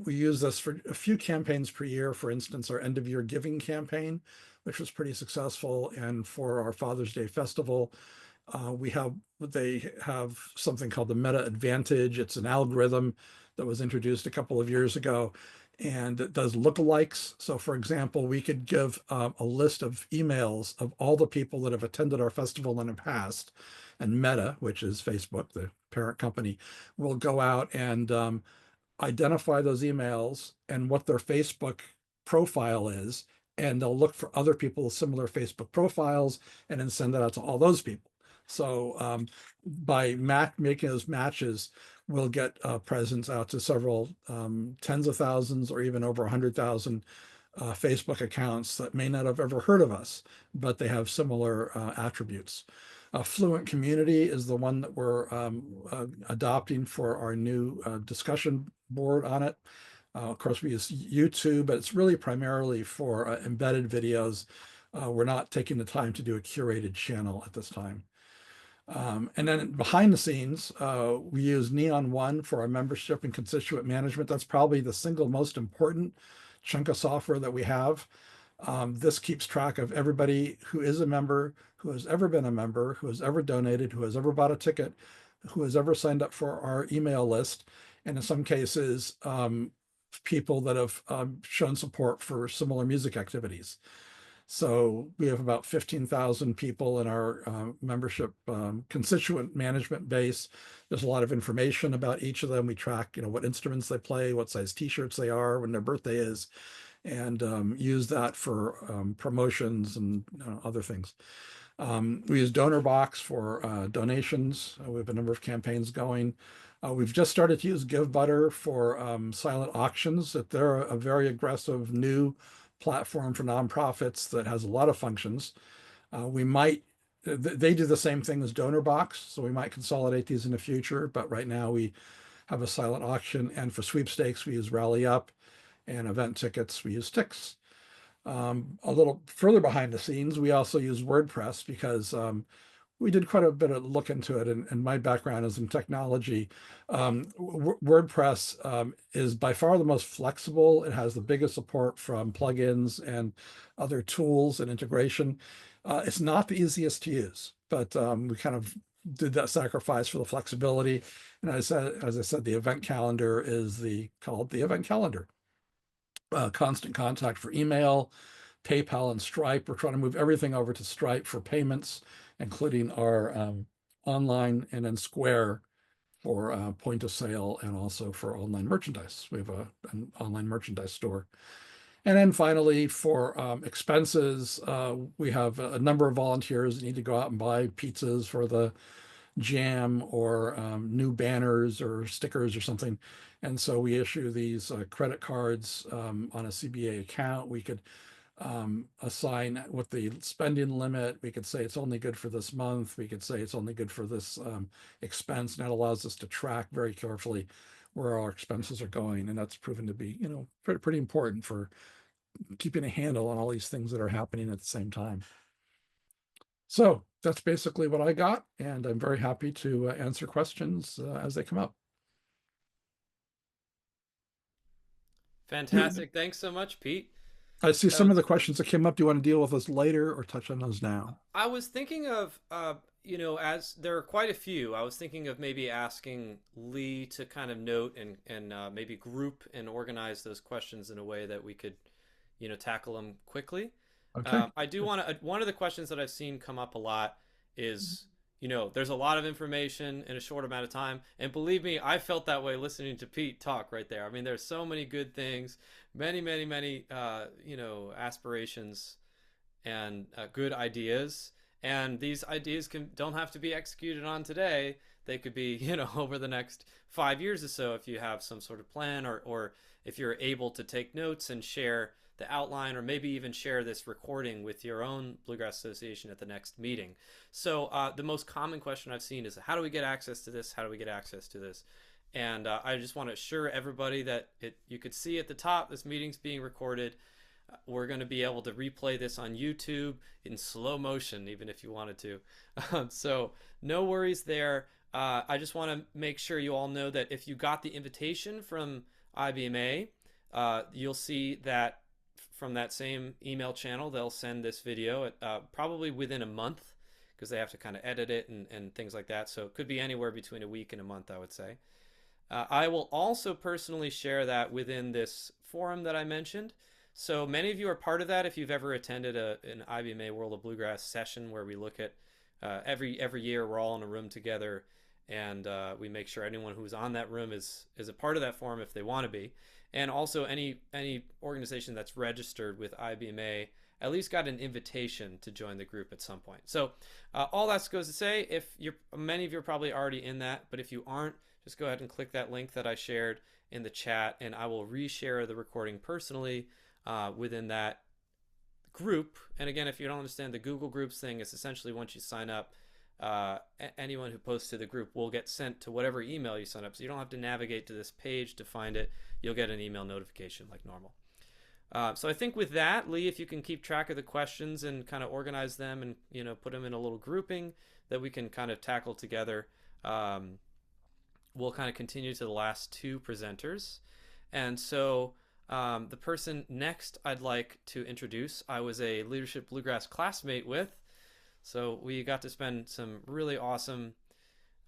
We use this for a few campaigns per year. For instance, our end of year giving campaign, which was pretty successful, and for our Father's Day festival. They have something called the Meta Advantage. It's an algorithm that was introduced a couple of years ago, and it does lookalikes. So for example, we could give a list of emails of all the people that have attended our festival in the past, and Meta, which is Facebook, the parent company, will go out and identify those emails and what their Facebook profile is, and they'll look for other people with similar Facebook profiles and then send that out to all those people. So by making those matches, we'll get presents out to several tens of thousands or even over 100,000 Facebook accounts that may not have ever heard of us, but they have similar attributes. Fluent Community is the one that we're adopting for our new discussion board on it. Of course, we use YouTube, but it's really primarily for embedded videos. We're not taking the time to do a curated channel at this time. And then behind the scenes, we use Neon One for our membership and constituent management. That's probably the single most important chunk of software that we have. This keeps track of everybody who is a member, who has ever been a member, who has ever donated, who has ever bought a ticket, who has ever signed up for our email list, and in some cases, people that have shown support for similar music activities. So we have about 15,000 people in our membership constituent management base. There's a lot of information about each of them. We track, what instruments they play, what size t-shirts they are, when their birthday is, and use that for promotions and other things. We use DonorBox for donations. We have a number of campaigns going. We've just started to use GiveButter for silent auctions. That they're a very aggressive new platform for nonprofits that has a lot of functions. They do the same thing as DonorBox, so we might consolidate these in the future, but right now we have a silent auction, and for sweepstakes, we use Rally Up, and event tickets, we use Tix. A little further behind the scenes, we also use WordPress because we did quite a bit of look into it, and my background is in technology. WordPress is by far the most flexible. It has the biggest support from plugins and other tools and integration. It's not the easiest to use, but we kind of did that sacrifice for the flexibility. And as I said, the event calendar is called the event calendar. Constant Contact for email, PayPal and Stripe. We're trying to move everything over to Stripe for payments, including our online, and then Square for point of sale, and also for online merchandise. We have an online merchandise store. And then finally, for expenses, we have a number of volunteers that need to go out and buy pizzas for the jam, or new banners or stickers or something. And so we issue these credit cards on a CBA account. We could assign what the spending limit. We could say it's only good for this month. We could say it's only good for this expense. And that allows us to track very carefully where our expenses are going. And that's proven to be, pretty important for keeping a handle on all these things that are happening at the same time. So that's basically what I got, and I'm very happy to answer questions as they come up. Fantastic. Thanks so much, Pete. I see That some of was the questions that came up. Do you want to deal with those later or touch on those now? I was thinking of, as there are quite a few, I was thinking of maybe asking Lee to kind of note and maybe group and organize those questions in a way that we could, tackle them quickly. Okay. I do want to, one of the questions that I've seen come up a lot is, there's a lot of information in a short amount of time. And believe me, I felt that way listening to Pete talk right there. I mean, there's so many good things, many, many, many, aspirations and good ideas. And these ideas don't have to be executed on today. They could be, over the next 5 years or so if you have some sort of plan, or if you're able to take notes and share the outline, or maybe even share this recording with your own Bluegrass Association at the next meeting. So the most common question I've seen is, how do we get access to this? How do we get access to this? And I just want to assure everybody that you could see at the top, this meeting's being recorded. We're going to be able to replay this on YouTube in slow motion, even if you wanted to. So no worries there. I just want to make sure you all know that if you got the invitation from IBMA, you'll see that from that same email channel, they'll send this video probably within a month, because they have to kind of edit it and things like that. So it could be anywhere between a week and a month, I would say. I will also personally share that within this forum that I mentioned. So many of you are part of that if you've ever attended an IBMA World of Bluegrass session, where we look at every year we're all in a room together, and we make sure anyone who's on that room is a part of that forum if they want to be. And also any organization that's registered with IBMA at least got an invitation to join the group at some point. So all that goes to say, many of you are probably already in that, but if you aren't, just go ahead and click that link that I shared in the chat, and I will reshare the recording personally within that group. And again, if you don't understand the Google Groups thing, it's essentially once you sign up, anyone who posts to the group will get sent to whatever email you sign up. So you don't have to navigate to this page to find it. You'll get an email notification like normal. So I think with that, Lee, if you can keep track of the questions and kind of organize them and put them in a little grouping that we can kind of tackle together, we'll kind of continue to the last two presenters. And so the person next I'd like to introduce, I was a Leadership Bluegrass classmate with. So we got to spend some really awesome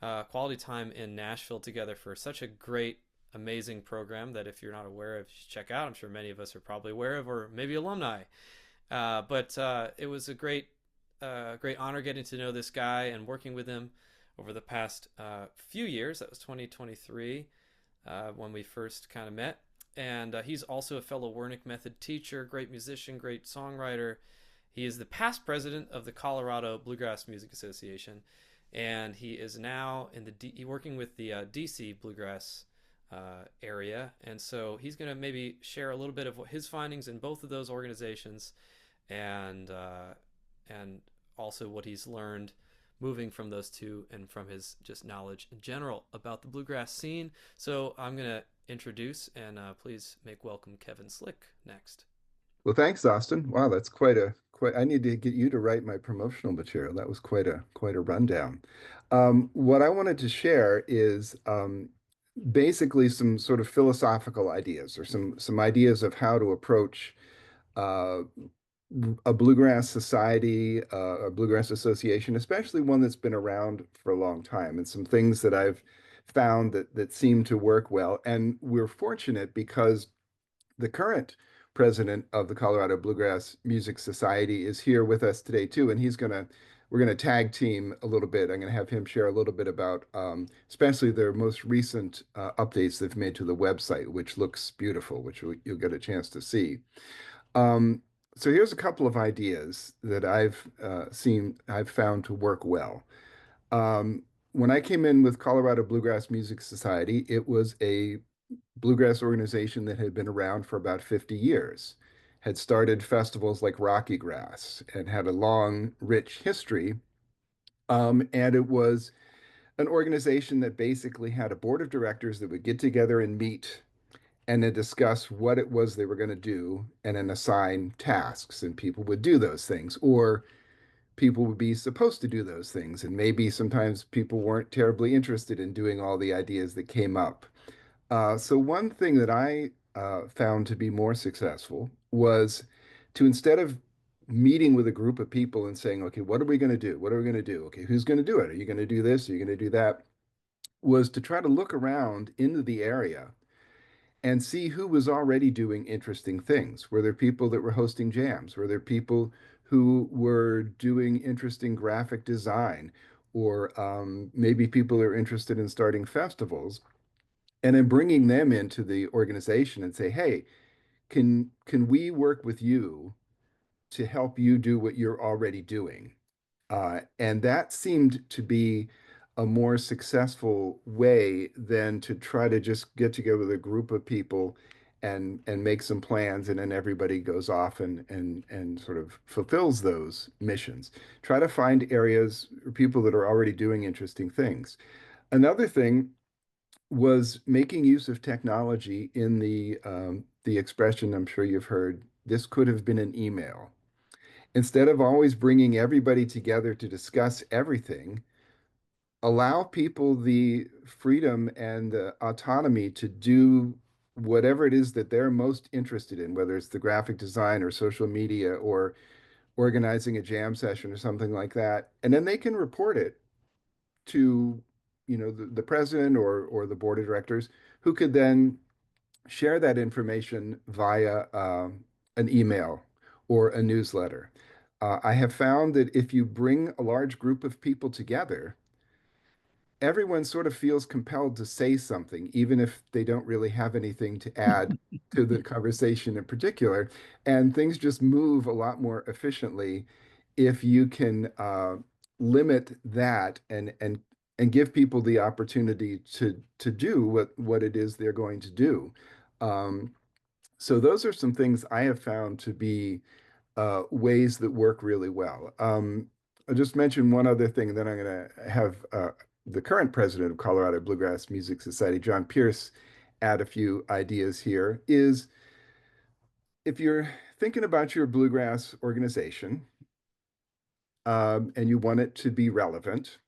quality time in Nashville together for such a great, amazing program that if you're not aware of, you should check out. I'm sure many of us are probably aware of, or maybe alumni. But it was a great honor getting to know this guy and working with him over the past few years. That was 2023 when we first kind of met. And he's also a fellow Wernick Method teacher, great musician, great songwriter. He is the past president of the Colorado Bluegrass Music Association, and he is now working with the DC Bluegrass area. And so he's going to maybe share a little bit of his findings in both of those organizations, and also what he's learned moving from those two, and from his just knowledge in general about the bluegrass scene. So I'm going to introduce and please make welcome Kevin Slick next. Well, thanks, Austin. Wow, that's I need to get you to write my promotional material. That was quite a rundown. What I wanted to share is basically some sort of philosophical ideas, or some ideas of how to approach a bluegrass society, a bluegrass association, especially one that's been around for a long time, and some things that I've found that seem to work well. And we're fortunate because the current president of the Colorado Bluegrass Music Society is here with us today too, and we're gonna tag team a little bit. I'm gonna have him share a little bit about especially their most recent updates they've made to the website, which looks beautiful, which you'll get a chance to see. So here's a couple of ideas that I've found to work well. When I came in with Colorado Bluegrass Music Society, it was a bluegrass organization that had been around for about 50 years, had started festivals like Rocky Grass, and had a long, rich history. And it was an organization that basically had a board of directors that would get together and meet and then discuss what it was they were going to do, and then assign tasks, and people would do those things, or people would be supposed to do those things. And maybe sometimes people weren't terribly interested in doing all the ideas that came up. So one thing that I found to be more successful was to, instead of meeting with a group of people and saying, okay, what are we going to do? What are we going to do? Okay, who's going to do it? Are you going to do this? Are you going to do that? Was to try to look around into the area and see who was already doing interesting things. Were there people that were hosting jams? Were there people who were doing interesting graphic design? Or maybe people are interested in starting festivals, and then bringing them into the organization and say, hey, can we work with you to help you do what you're already doing? And that seemed to be a more successful way than to try to just get together with a group of people and make some plans, and then everybody goes off and sort of fulfills those missions. Try to find areas or people that are already doing interesting things. Another thing was making use of technology in the expression I'm sure you've heard, this could have been an email. Instead of always bringing everybody together to discuss everything, allow people the freedom and the autonomy to do whatever it is that they're most interested in, whether it's the graphic design or social media or organizing a jam session or something like that. And then they can report it to, the president or the board of directors, who could then share that information via an email or a newsletter. I have found that if you bring a large group of people together, everyone sort of feels compelled to say something, even if they don't really have anything to add to the conversation in particular. And things just move a lot more efficiently if you can limit that and give people the opportunity to do what it is they're going to do. Um, so those are some things I have found to be ways that work really well. I'll just mention one other thing, and then I'm going to have the current president of Colorado Bluegrass Music Society, John Pierce, add a few ideas here. Is if you're thinking about your bluegrass organization and you want it to be relevant,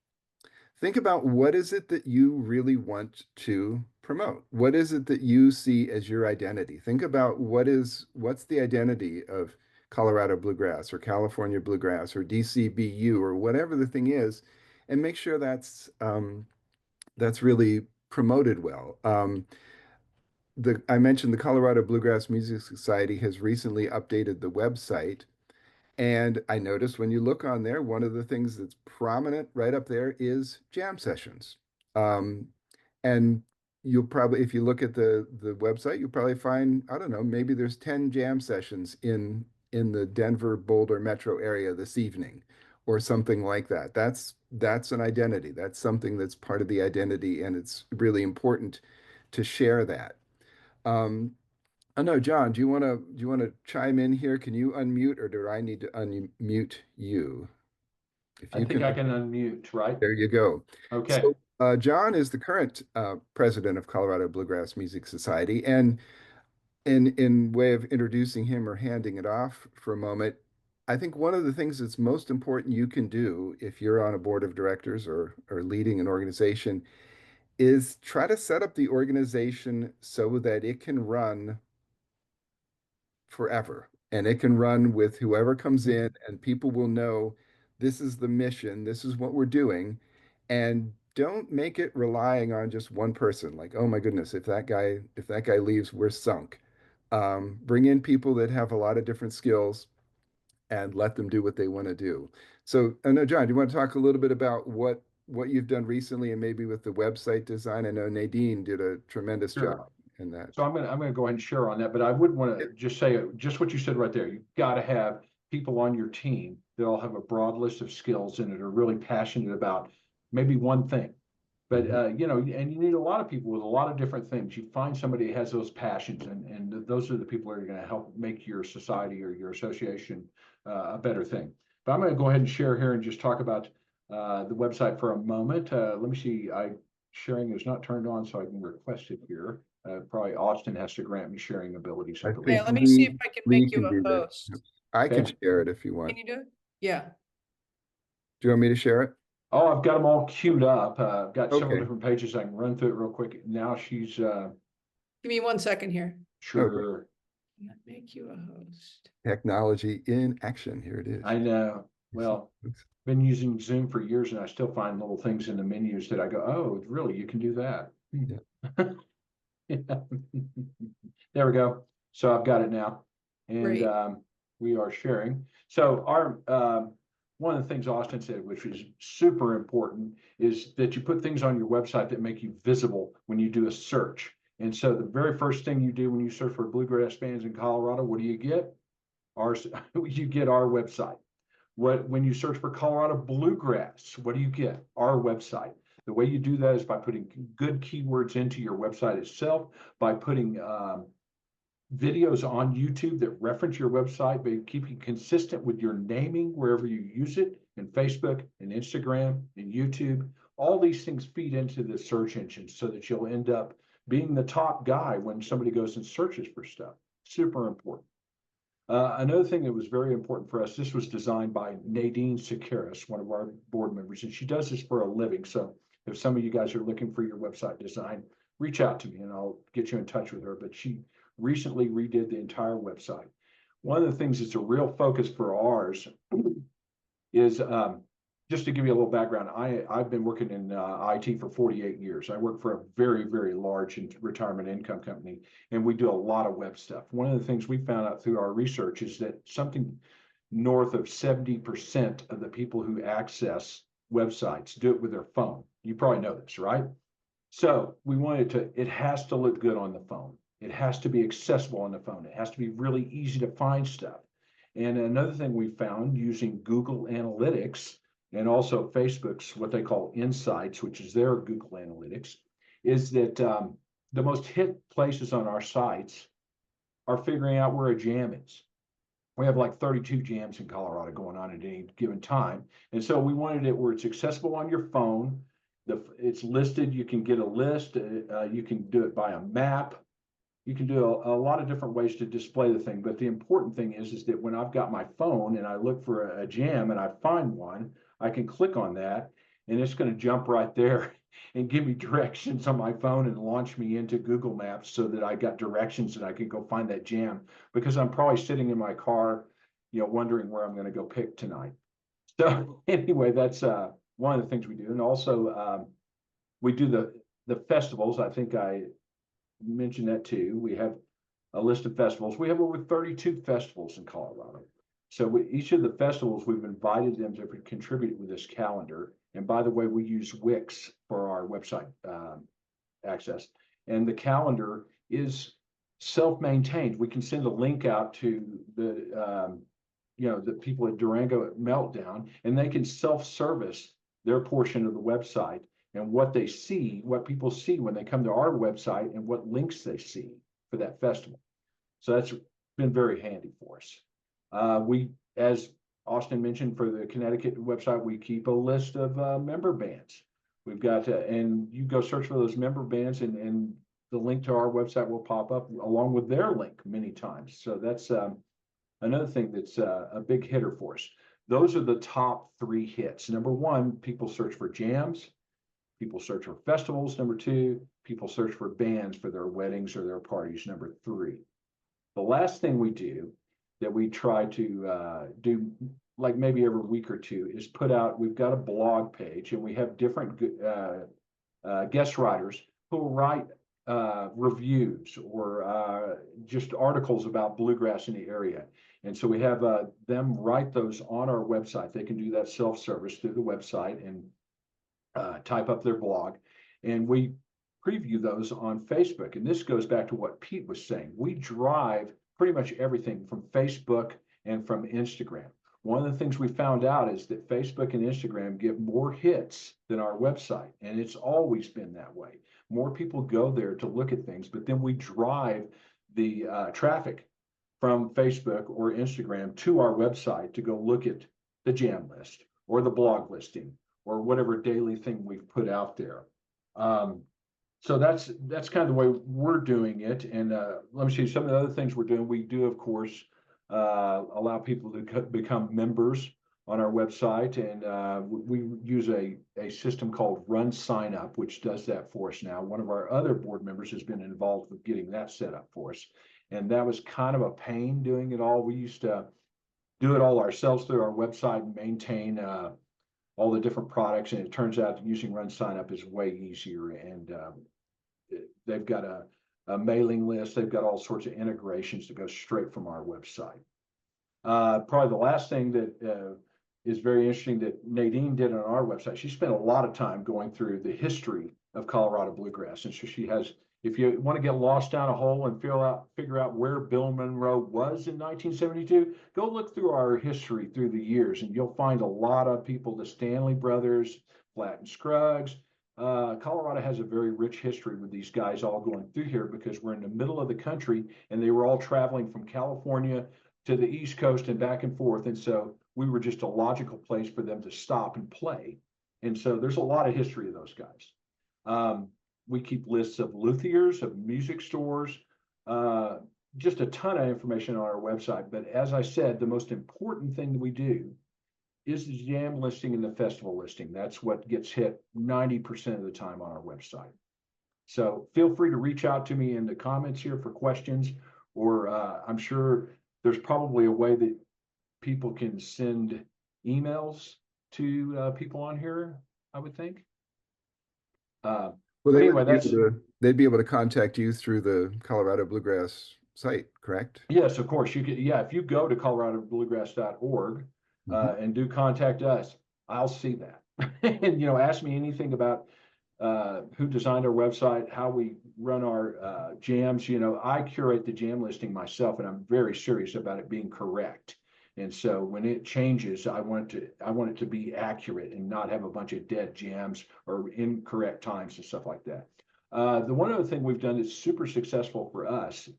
think about what is it that you really want to promote? What is it that you see as your identity? Think about what's the identity of Colorado Bluegrass or California Bluegrass or DCBU or whatever the thing is, and make sure that's really promoted well. I mentioned the Colorado Bluegrass Music Society has recently updated the website, and I noticed when you look on there, one of the things that's prominent right up there is jam sessions. And you'll probably, if you look at the website, you'll probably find, I don't know, maybe there's 10 jam sessions in the Denver Boulder metro area this evening or something like that. That's an identity. That's something that's part of the identity, and it's really important to share that. Oh no, John, do you want to chime in here? Can you unmute, or do I need to unmute you? If I you think can, I can unmute, right? there you go. Okay. So John is the current president of Colorado Bluegrass Music Society, and in way of introducing him or handing it off for a moment, I think one of the things that's most important you can do if you're on a board of directors or leading an organization is try to set up the organization so that it can run forever, and it can run with whoever comes in, and people will know this is the mission, this is what we're doing, and don't make it relying on just one person. Like, oh my goodness, if that guy leaves, we're sunk. Bring in people that have a lot of different skills and let them do what they want to do. So I know, John, do you want to talk a little bit about what you've done recently and maybe with the website design? I know Nadine did a tremendous Sure. job in that. So I'm gonna go ahead and share on that, but I would want to just say just what you said right there. You've got to have people on your team that all have a broad list of skills and that are really passionate about maybe one thing. But and you need a lot of people with a lot of different things. You find somebody who has those passions, and those are the people that are going to help make your society or your association a better thing. But I'm going to go ahead and share here and just talk about the website for a moment. Let me see. Sharing is not turned on, so I can request it here. Probably Austin has to grant me sharing ability. I Something Yeah, think let me see if Lee, I can Lee make you can do a that. host. I can Okay. share it if you Can want. you do it? Yeah. Do you want me to share it? Oh, I've got them all queued up. I've got several Okay. different pages. I can run through it real quick. Now she's Give me 1 second here. Sure. Can't make you a host. Technology in action. Here it is. I know. Well, been using Zoom for years and I still find little things in the menus that I go, oh, really, you can do that. Yeah. Yeah. There we go. So I've got it now. And Great. we are sharing. So our one of the things Austin said, which is super important, is that you put things on your website that make you visible when you do a search. And so the very first thing you do when you search for bluegrass bands in Colorado, what do you get? You get our website. When you search for Colorado bluegrass, what do you get? Our website. The way you do that is by putting good keywords into your website itself, by putting videos on YouTube that reference your website, by keeping consistent with your naming wherever you use it, in Facebook and Instagram and YouTube. All these things feed into the search engine so that you'll end up being the top guy when somebody goes and searches for stuff. Super important. Another thing that was very important for us, this was designed by Nadine Sakaris, one of our board members, and she does this for a living. So if some of you guys are looking for your website design, reach out to me and I'll get you in touch with her. But she recently redid the entire website. One of the things that's a real focus for ours is just to give you a little background, I've been working in IT for 48 years. I work for a very, very large retirement income company, and we do a lot of web stuff. One of the things we found out through our research is that something north of 70% of the people who access websites do it with their phone. You probably know this, right? So we wanted it has to look good on the phone. It has to be accessible on the phone. It has to be really easy to find stuff. And another thing we found using Google Analytics and also Facebook's what they call Insights, which is their Google Analytics, is that the most hit places on our sites are figuring out where a jam is. We have like 32 jams in Colorado going on at any given time. And so we wanted it where it's accessible on your phone. It's listed, you can get a list, you can do it by a map. You can do a lot of different ways to display the thing. But the important thing is that when I've got my phone and I look for a jam and I find one, I can click on that and it's going to jump right there and give me directions on my phone and launch me into Google Maps so that I got directions and I can go find that jam because I'm probably sitting in my car, wondering where I'm going to go pick tonight. So anyway, that's one of the things we do. And also we do the festivals. I think I mentioned that too. We have a list of festivals. We have over 32 festivals in Colorado. So each of the festivals, we've invited them to contribute with this calendar. And by the way, we use Wix for our website access. And the calendar is self-maintained. We can send a link out to the people at Durango at Meltdown, and they can self-service their portion of the website and what they see, what people see when they come to our website and what links they see for that festival. So that's been very handy for us. We, as Austin mentioned, for the Connecticut website, we keep a list of member bands. We've got, and you go search for those member bands and the link to our website will pop up along with their link many times. So that's another thing that's a big hitter for us. Those are the top 3 hits. Number 1, people search for jams. People search for festivals. Number 2, people search for bands for their weddings or their parties. Number 3. The last thing we do that we try to do like maybe every week or two is put out, we've got a blog page and we have different guest writers who will write reviews or just articles about bluegrass in the area. And so we have them write those on our website. They can do that self-service through the website and type up their blog. And we preview those on Facebook. And this goes back to what Pete was saying. We drive pretty much everything from Facebook and from Instagram. One of the things we found out is that Facebook and Instagram get more hits than our website. And it's always been that way. More people go there to look at things, but then we drive the traffic from Facebook or Instagram to our website to go look at the jam list or the blog listing or whatever daily thing we've put out there. So that's kind of the way we're doing it. And let me see some of the other things we're doing. We do, of course, allow people to become members on our website, and we use a system called Run Sign Up, which does that for us now. One of our other board members has been involved with getting that set up for us, and that was kind of a pain doing it all. We used to do it all ourselves through our website and maintain all the different products, and it turns out using Run Sign Up is way easier, and they've got a mailing list. They've got all sorts of integrations that go straight from our website. Probably the last thing that is very interesting that Nadine did on our website. She spent a lot of time going through the history of Colorado bluegrass, and so she has. If you want to get lost down a hole and figure out where Bill Monroe was in 1972, go look through our history through the years, and you'll find a lot of people, the Stanley brothers, Flatt and Scruggs. Colorado has a very rich history with these guys all going through here because we're in the middle of the country, and they were all traveling from California to the East Coast and back and forth. And so we were just a logical place for them to stop and play. And so there's a lot of history of those guys. We keep lists of luthiers, of music stores, just a ton of information on our website. But as I said, the most important thing that we do is the jam listing and the festival listing. That's what gets hit 90% of the time on our website. So feel free to reach out to me in the comments here for questions, or I'm sure there's probably a way that people can send emails to people on here, I would think. Well, anyway, they'd be able to contact you through the Colorado Bluegrass site, correct? Yes, of course. You could, yeah, if you go to coloradobluegrass.org and do contact us, I'll see that. And, ask me anything about who designed our website, how we run our jams. I curate the jam listing myself, and I'm very serious about it being correct. And so when it changes, I want it to be accurate and not have a bunch of dead jams or incorrect times and stuff like that. The one other thing we've done that's super successful for us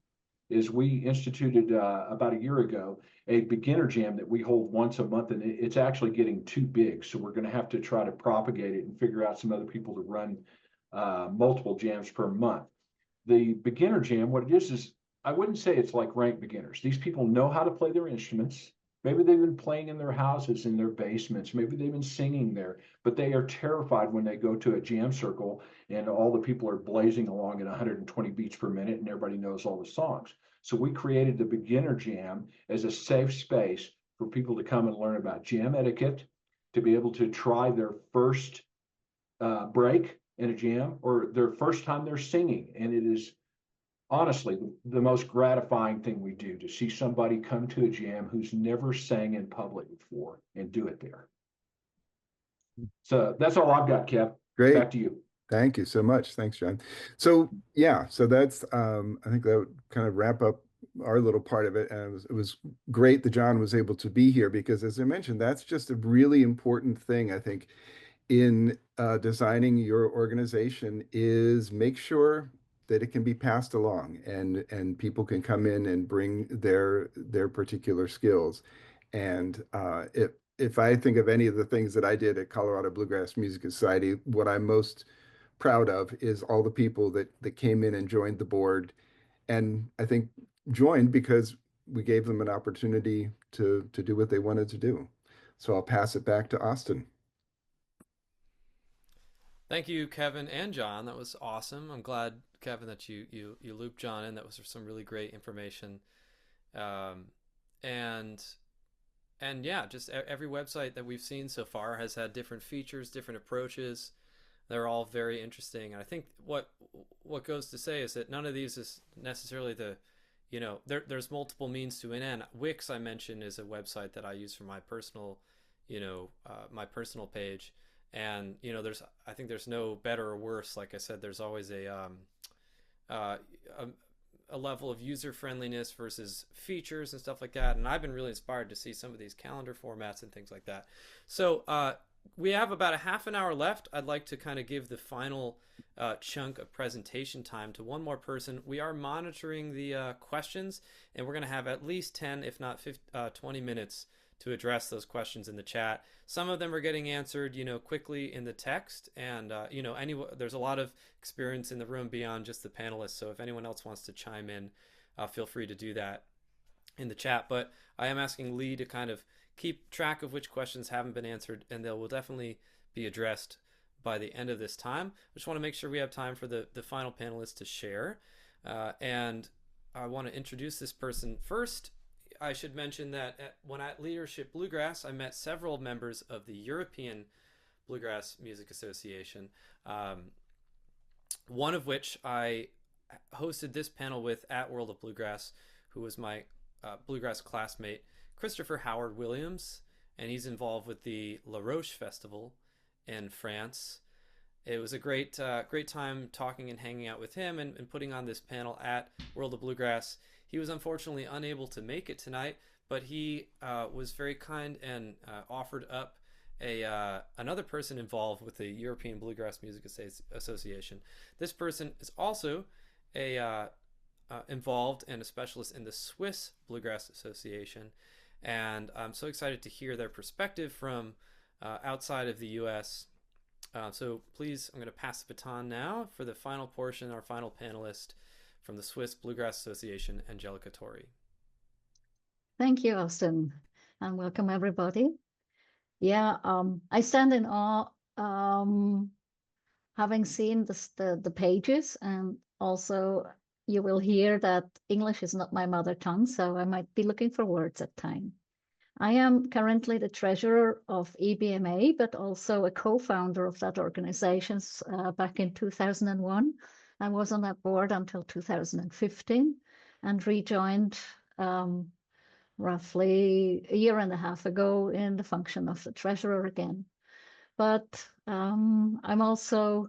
is we instituted about a year ago a beginner jam that we hold once a month, and it's actually getting too big. So we're going to have to try to propagate it and figure out some other people to run multiple jams per month. The beginner jam, what it is I wouldn't say it's like ranked beginners. These people know how to play their instruments. Maybe they've been playing in their houses, in their basements. Maybe they've been singing there, but they are terrified when they go to a jam circle and all the people are blazing along at 120 beats per minute and everybody knows all the songs. So we created the beginner jam as a safe space for people to come and learn about jam etiquette, to be able to try their first break in a jam or their first time they're singing. And it is honestly the most gratifying thing we do to see somebody come to a jam who's never sang in public before and do it there. So that's all I've got, Kev. Great. Back to you. Thank you so much. Thanks, John. So yeah, so that's I think that would kind of wrap up our little part of it. And it was great that John was able to be here because, as I mentioned, that's just a really important thing, I think, in designing your organization is make sure that it can be passed along and people can come in and bring their particular skills. And if I think of any of the things that I did at Colorado Bluegrass Music Society, what I'm most proud of is all the people that came in and joined the board, and I think joined because we gave them an opportunity to do what they wanted to do. So I'll pass it back to Austin. Thank you, Kevin and John. That was awesome. I'm glad, Kevin, that you looped John in. That was some really great information. And yeah, just every website that we've seen so far has had different features, different approaches. They're all very interesting. And I think what goes to say is that none of these is necessarily there's multiple means to an end. Wix, I mentioned, is a website that I use for my personal, my personal page. And I think there's no better or worse. Like I said, there's always a level of user friendliness versus features and stuff like that. And I've been really inspired to see some of these calendar formats and things like that. So we have about a half an hour left. I'd like to kind of give the final chunk of presentation time to one more person. We are monitoring the questions, and we're going to have at least 10, if not 20 minutes to address those questions in the chat. Some of them are getting answered, quickly in the text, and there's a lot of experience in the room beyond just the panelists. So if anyone else wants to chime in, feel free to do that in the chat. But I am asking Lee to kind of keep track of which questions haven't been answered, and they will definitely be addressed by the end of this time. I just want to make sure we have time for the final panelists to share. And I want to introduce this person first. I should mention that when at Leadership Bluegrass, I met several members of the European Bluegrass Music Association, one of which I hosted this panel with at World of Bluegrass, who was my Bluegrass classmate, Christopher Howard Williams, and he's involved with the La Roche Festival in France. It was a great time talking and hanging out with him and putting on this panel at World of Bluegrass. He was unfortunately unable to make it tonight, but he was very kind and offered up another person involved with the European Bluegrass Music Association. This person is also involved and a specialist in the Swiss Bluegrass Association, and I'm so excited to hear their perspective from outside of the U.S. So please, I'm going to pass the baton now for the final portion, our final panelist from the Swiss Bluegrass Association, Angelika Torrie. Thank you, Austin, and welcome everybody. Yeah, I stand in awe, having seen the pages, and also you will hear that English is not my mother tongue, so I might be looking for words at times. I am currently the treasurer of EBMA, but also a co-founder of that organization back in 2001. I was on that board until 2015 and rejoined roughly a year and a half ago in the function of the treasurer again. But I'm also,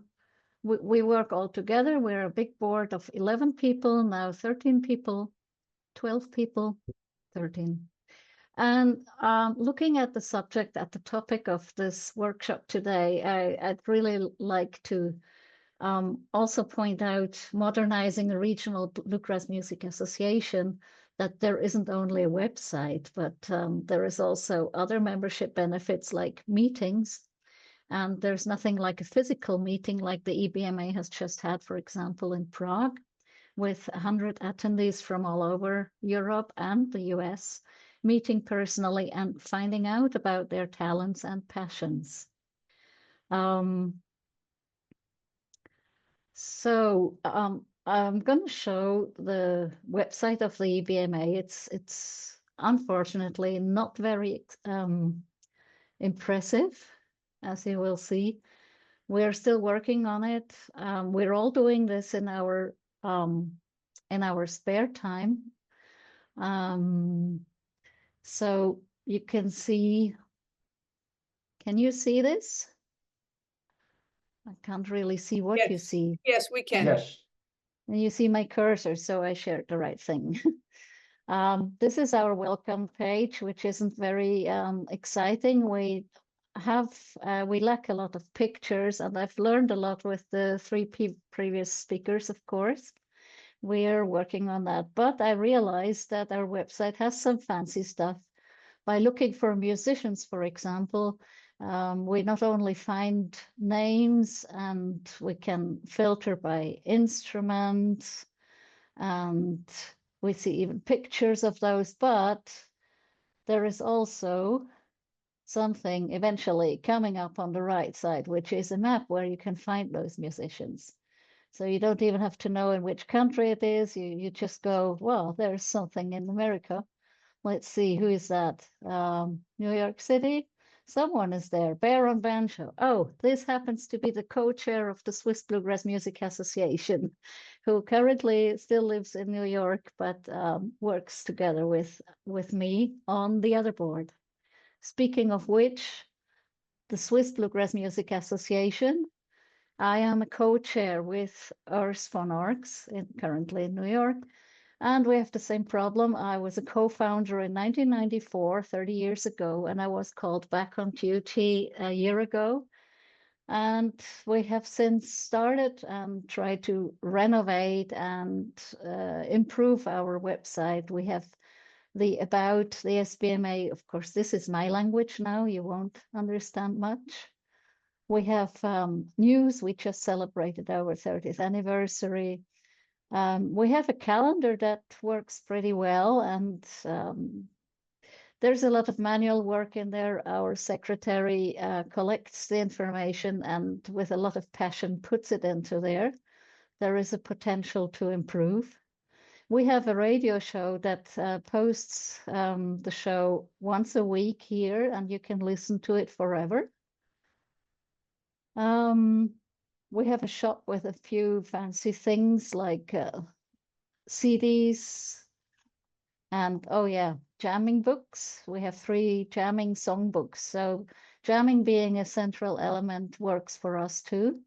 we work all together. We're a big board of 11 people, now 13 people, 12 people, 13. And looking at the subject, at the topic of this workshop today, I'd really like to also point out Modernizing the Regional Bluegrass Music Association, that there isn't only a website, but there is also other membership benefits like meetings. And there's nothing like a physical meeting like the EBMA has just had, for example, in Prague, with 100 attendees from all over Europe and the US, meeting personally and finding out about their talents and passions. So I'm going to show the website of the EBMA. It's unfortunately not very impressive, as you will see. We're still working on it. We're all doing this in our spare time. So you can see, can you see this? I can't really see what Yes. you see. Yes, we can. Yes. And you see my cursor, so I shared the right thing. This is our welcome page, which isn't very exciting. We lack a lot of pictures, and I've learned a lot with the three previous speakers, of course. We're working on that, but I realized that our website has some fancy stuff. By looking for musicians, for example, we not only find names, and we can filter by instruments, and we see even pictures of those, but there is also something eventually coming up on the right side, which is a map where you can find those musicians. So you don't even have to know in which country it is. You just go, well, there's something in America. Let's see, who is that? New York City? Someone is there. Bear on banjo. Oh, this happens to be the co-chair of the Swiss Bluegrass Music Association, who currently still lives in New York, but works together with me on the other board. Speaking of which, the Swiss Bluegrass Music Association, I am a co-chair with Urs von Arx, currently in New York, and we have the same problem. I was a co-founder in 1994, 30 years ago, and I was called back on duty a year ago. And we have since started and tried to renovate and improve our website. We have the About, the SBMA. Of course, this is my language now. You won't understand much. We have news. We just celebrated our 30th anniversary. We have a calendar that works pretty well, and There's a lot of manual work in there. Our secretary collects the information and with a lot of passion puts it into there. There is a potential to improve. We have a radio show that posts the show once a week here, and you can listen to it forever. We have a shop with a few fancy things like CDs and, oh yeah, jamming books. We have 3 jamming songbooks. So jamming being a central element works for us too.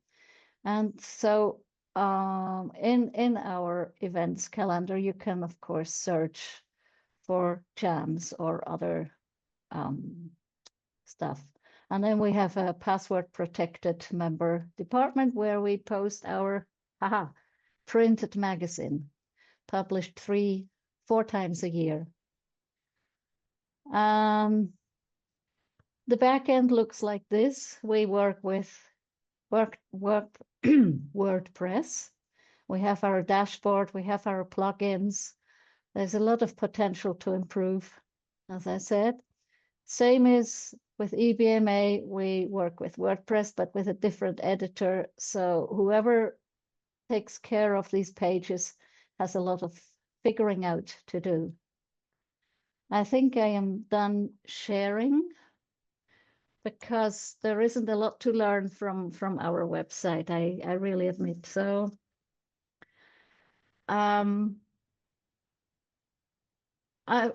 And so in our events calendar, you can, of course, search for jams or other stuff. And then we have a password protected member department where we post our printed magazine, published 3-4 times a year. The back end looks like this. We work with WordPress. We have our dashboard, we have our plugins. There's a lot of potential to improve, as I said. Same is with EBMA, we work with WordPress, but with a different editor. So whoever takes care of these pages has a lot of figuring out to do. I think I am done sharing because there isn't a lot to learn from our website, I really admit. So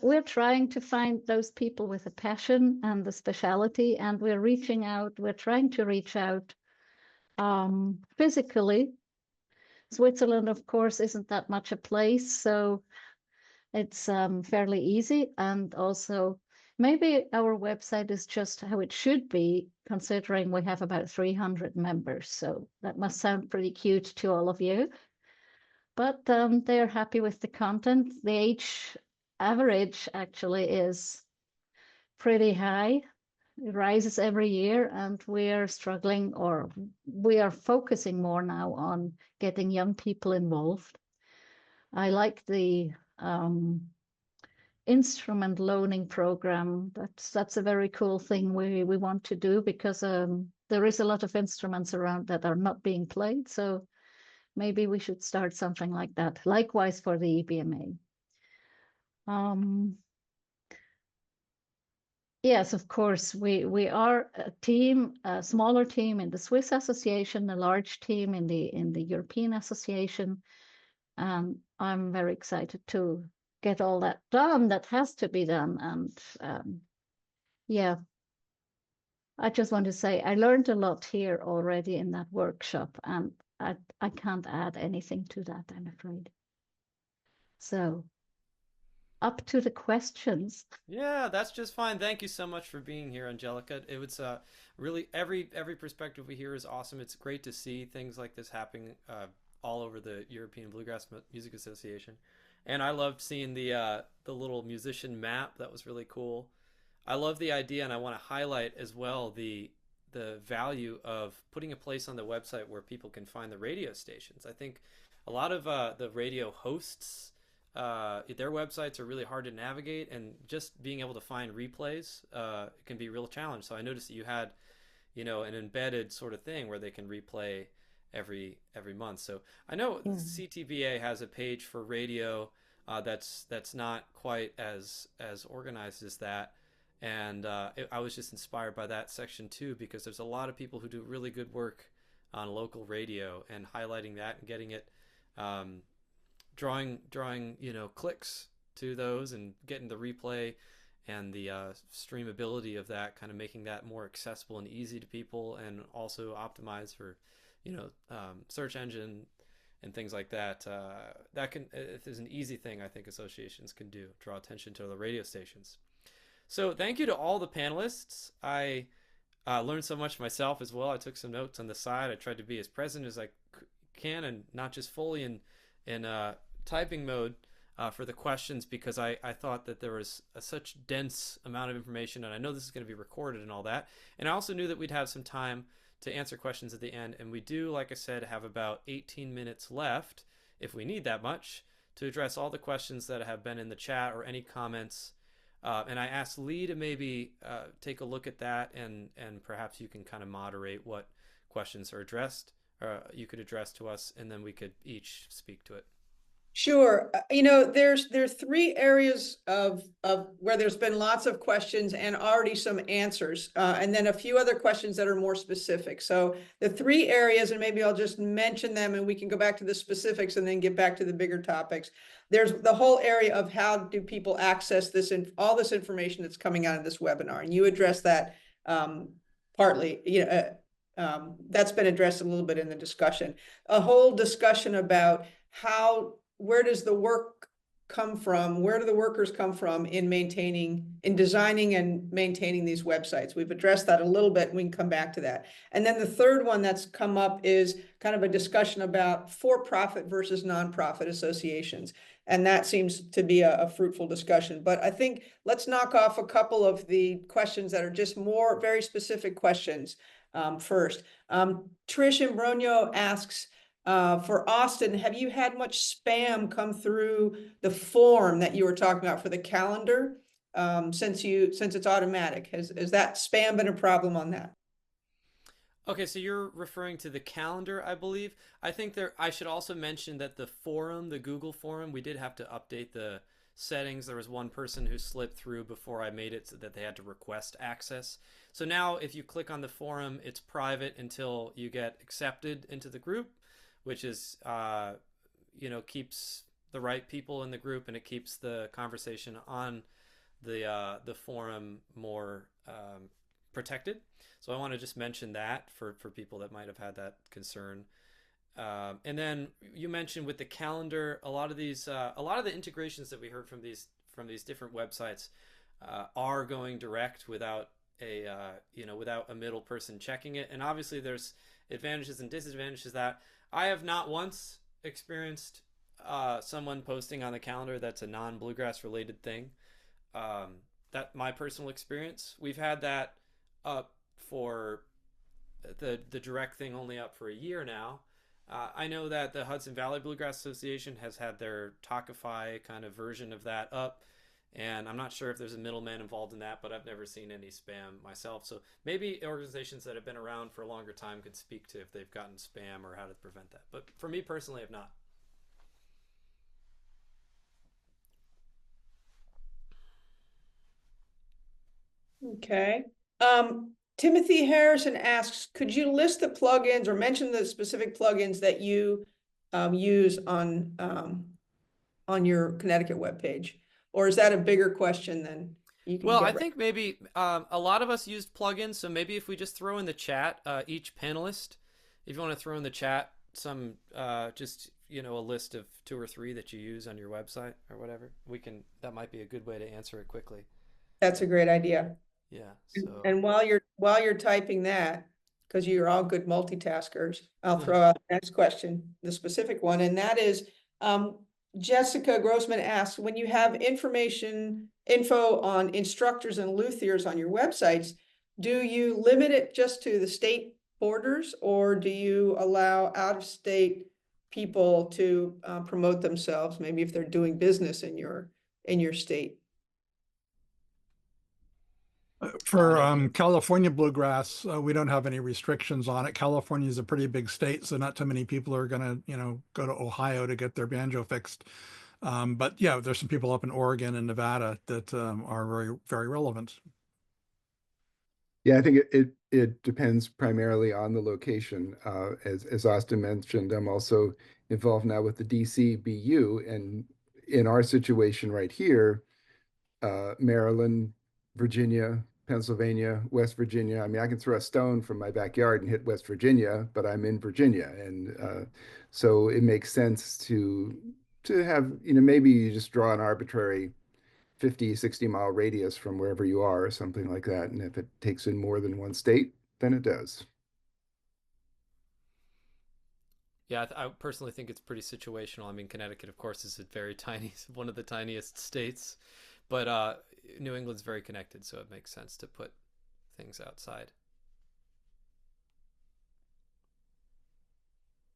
we're trying to find those people with a passion and the speciality, and we're reaching out. We're trying to reach out physically. Switzerland, of course, isn't that much a place, so it's fairly easy. And also, maybe our website is just how it should be, considering we have about 300 members. So that must sound pretty cute to all of you. But they're happy with the content. The age average actually is pretty high. It rises every year, and we are struggling, or we are focusing more now on getting young people involved. I like the instrument loaning program. That's a very cool thing we want to do, because there is a lot of instruments around that are not being played. So maybe we should start something like that. Likewise for the EBMA. Yes, of course, we are a team, a smaller team in the Swiss Association, a large team in the European Association. And I'm very excited to get all that done that has to be done. And yeah, I just want to say I learned a lot here already in that workshop, and I can't add anything to that, I'm afraid. So up to the questions. Yeah, that's just fine. Thank you so much for being here, Angelika. It was really every perspective we hear is awesome. It's great to see things like this happening all over the European Bluegrass Music Association, and I loved seeing the little musician map. That was really cool. I love the idea, and I want to highlight as well the value of putting a place on the website where people can find the radio stations. I think a lot of the radio hosts, their websites are really hard to navigate, and just being able to find replays can be a real challenge. So I noticed that you had, an embedded sort of thing where they can replay every month. So I know CTBA has a page for radio that's not quite as organized as that. And I was just inspired by that section too, because there's a lot of people who do really good work on local radio, and highlighting that and getting it, drawing clicks to those, and getting the replay and the streamability of that, kind of making that more accessible and easy to people, and also optimized for search engine and things like that. That is an easy thing I think associations can do, draw attention to the radio stations. So thank you to all the panelists. I learned so much myself as well. I took some notes on the side. I tried to be as present as I can, and not just fully in typing mode for the questions, because I thought that there was such dense amount of information, and I know this is going to be recorded and all that. And I also knew that we'd have some time to answer questions at the end, and we do, like I said, have about 18 minutes left, if we need that much, to address all the questions that have been in the chat or any comments And I asked Lee to maybe take a look at that, and perhaps you can kind of moderate what questions are addressed, you could address to us, and then we could each speak to it. Sure. There's three areas of where there's been lots of questions and already some answers, and then a few other questions that are more specific. So the three areas, and maybe I'll just mention them and we can go back to the specifics and then get back to the bigger topics. There's the whole area of how do people access this and all this information that's coming out of this webinar, and you address that partly. That's been addressed a little bit in the discussion. A whole discussion about where does the work come from? Where do the workers come from in designing and maintaining these websites? We've addressed that a little bit, and we can come back to that. And then the third one that's come up is kind of a discussion about for-profit versus nonprofit associations. And that seems to be a fruitful discussion. But I think let's knock off a couple of the questions that are just more very specific questions first. Trish Imbrono asks, for Austin, have you had much spam come through the form that you were talking about for the calendar? Since it's automatic, has that spam been a problem on that? Okay, so you're referring to the calendar, I believe. I think I should also mention that the forum, the Google forum, we did have to update the settings. There was one person who slipped through before I made it so that they had to request access. So now if you click on the forum, it's private until you get accepted into the group, which is, keeps the right people in the group, and it keeps the conversation on the forum more protected. So I want to just mention that for people that might have had that concern. And then you mentioned with the calendar, a lot of the integrations that we heard from these different websites are going direct without without a middle person checking it. And obviously there's advantages and disadvantages that I have not once experienced someone posting on the calendar that's a non-bluegrass related thing. That my personal experience. We've had that up for the direct thing only up for a year now. I know that the Hudson Valley Bluegrass Association has had their Talkify kind of version of that up, and I'm not sure if there's a middleman involved in that, but I've never seen any spam myself. So maybe organizations that have been around for a longer time could speak to if they've gotten spam or how to prevent that. But for me personally, I've not. Okay. Timothy Harrison asks, could you list the plugins or mention the specific plugins that you use on your Connecticut webpage? Or is that a bigger question than you can Well, get I think maybe a lot of us used plugins, so maybe if we just throw in the chat, each panelist, if you want to throw in the chat some just a list of 2 or 3 that you use on your website or whatever, that might be a good way to answer it quickly. That's a great idea. Yeah. So. And while you're typing that, because you're all good multitaskers, I'll throw out the next question, the specific one, and that is Jessica Grossman asks, when you have info on instructors and luthiers on your websites, do you limit it just to the state borders, or do you allow out-of-state people to promote themselves, maybe if they're doing business in your state? For California bluegrass, we don't have any restrictions on it. California is a pretty big state, so not too many people are going to, go to Ohio to get their banjo fixed. But yeah, there's some people up in Oregon and Nevada that are very, very relevant. Yeah, I think it depends primarily on the location. As Austin mentioned, I'm also involved now with the DC BU, and in our situation right here, Maryland, Virginia, Pennsylvania, West Virginia. I mean, I can throw a stone from my backyard and hit West Virginia, but I'm in Virginia. And so it makes sense to have, maybe you just draw an arbitrary 50, 60-mile radius from wherever you are or something like that. And if it takes in more than one state, then it does. Yeah, I personally think it's pretty situational. I mean, Connecticut, of course, is one of the tiniest states, but New England's very connected, so it makes sense to put things outside.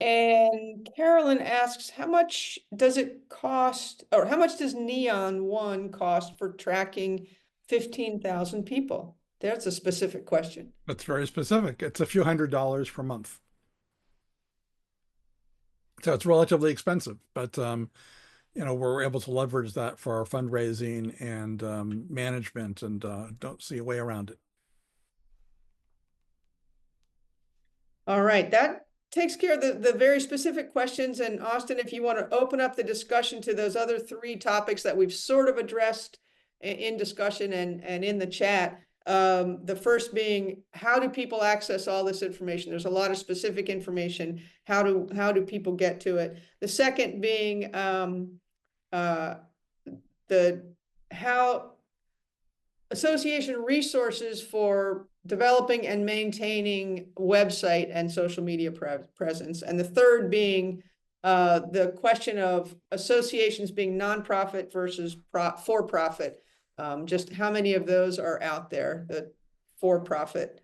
And Carolyn asks, how much does it cost, or how much does Neon One cost for tracking 15,000 people? That's a specific question. That's very specific. It's a few $100s per month. So it's relatively expensive, but we're able to leverage that for our fundraising and management, and don't see a way around it. All right, that takes care of the very specific questions. And Austin, if you want to open up the discussion to those other three topics that we've sort of addressed in discussion and in the chat. The first being, how do people access all this information? There's a lot of specific information. How do people get to it? The second being how association resources for developing and maintaining website and social media presence. And the third being the question of associations being nonprofit versus for-profit. Just how many of those are out there, the for-profit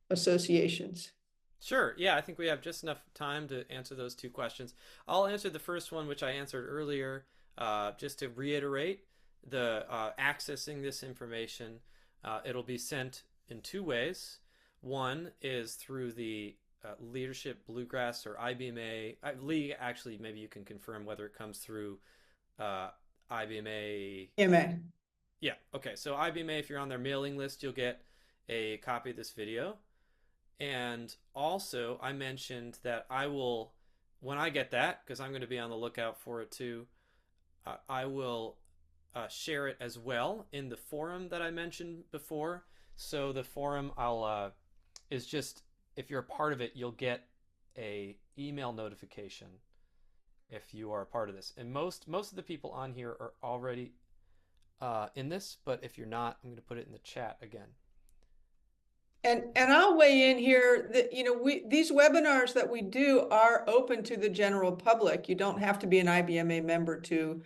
associations? Sure. Yeah, I think we have just enough time to answer those two questions. I'll answer the first one, which I answered earlier, just to reiterate the accessing this information. It'll be sent in two ways. One is through the Leadership Bluegrass or IBMA. Lee, actually, maybe you can confirm whether it comes through IBMA. IBMA. Yeah. Okay. So IBMA, if you're on their mailing list, you'll get a copy of this video. And also, I mentioned that I will, when I get that, because I'm going to be on the lookout for it too, I will share it as well in the forum that I mentioned before. So the forum is just, if you're a part of it, you'll get a email notification if you are a part of this. And most of the people on here are already in this, but if you're not, I'm going to put it in the chat again. And I'll weigh in here that, these webinars that we do are open to the general public. You don't have to be an IBMA member to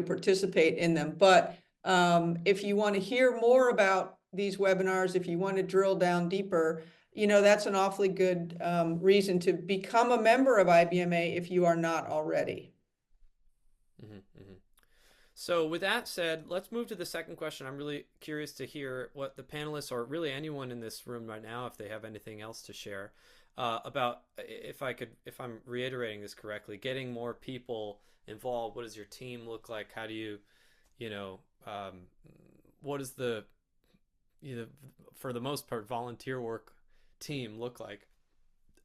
participate in them. But if you want to hear more about these webinars, if you want to drill down deeper, that's an awfully good reason to become a member of IBMA if you are not already. So with that said, let's move to the second question. I'm really curious to hear what the panelists, or really anyone in this room right now, if they have anything else to share about, if I'm reiterating this correctly, getting more people involved. What does your team look like? How do you, what is the, for the most part, volunteer work team look like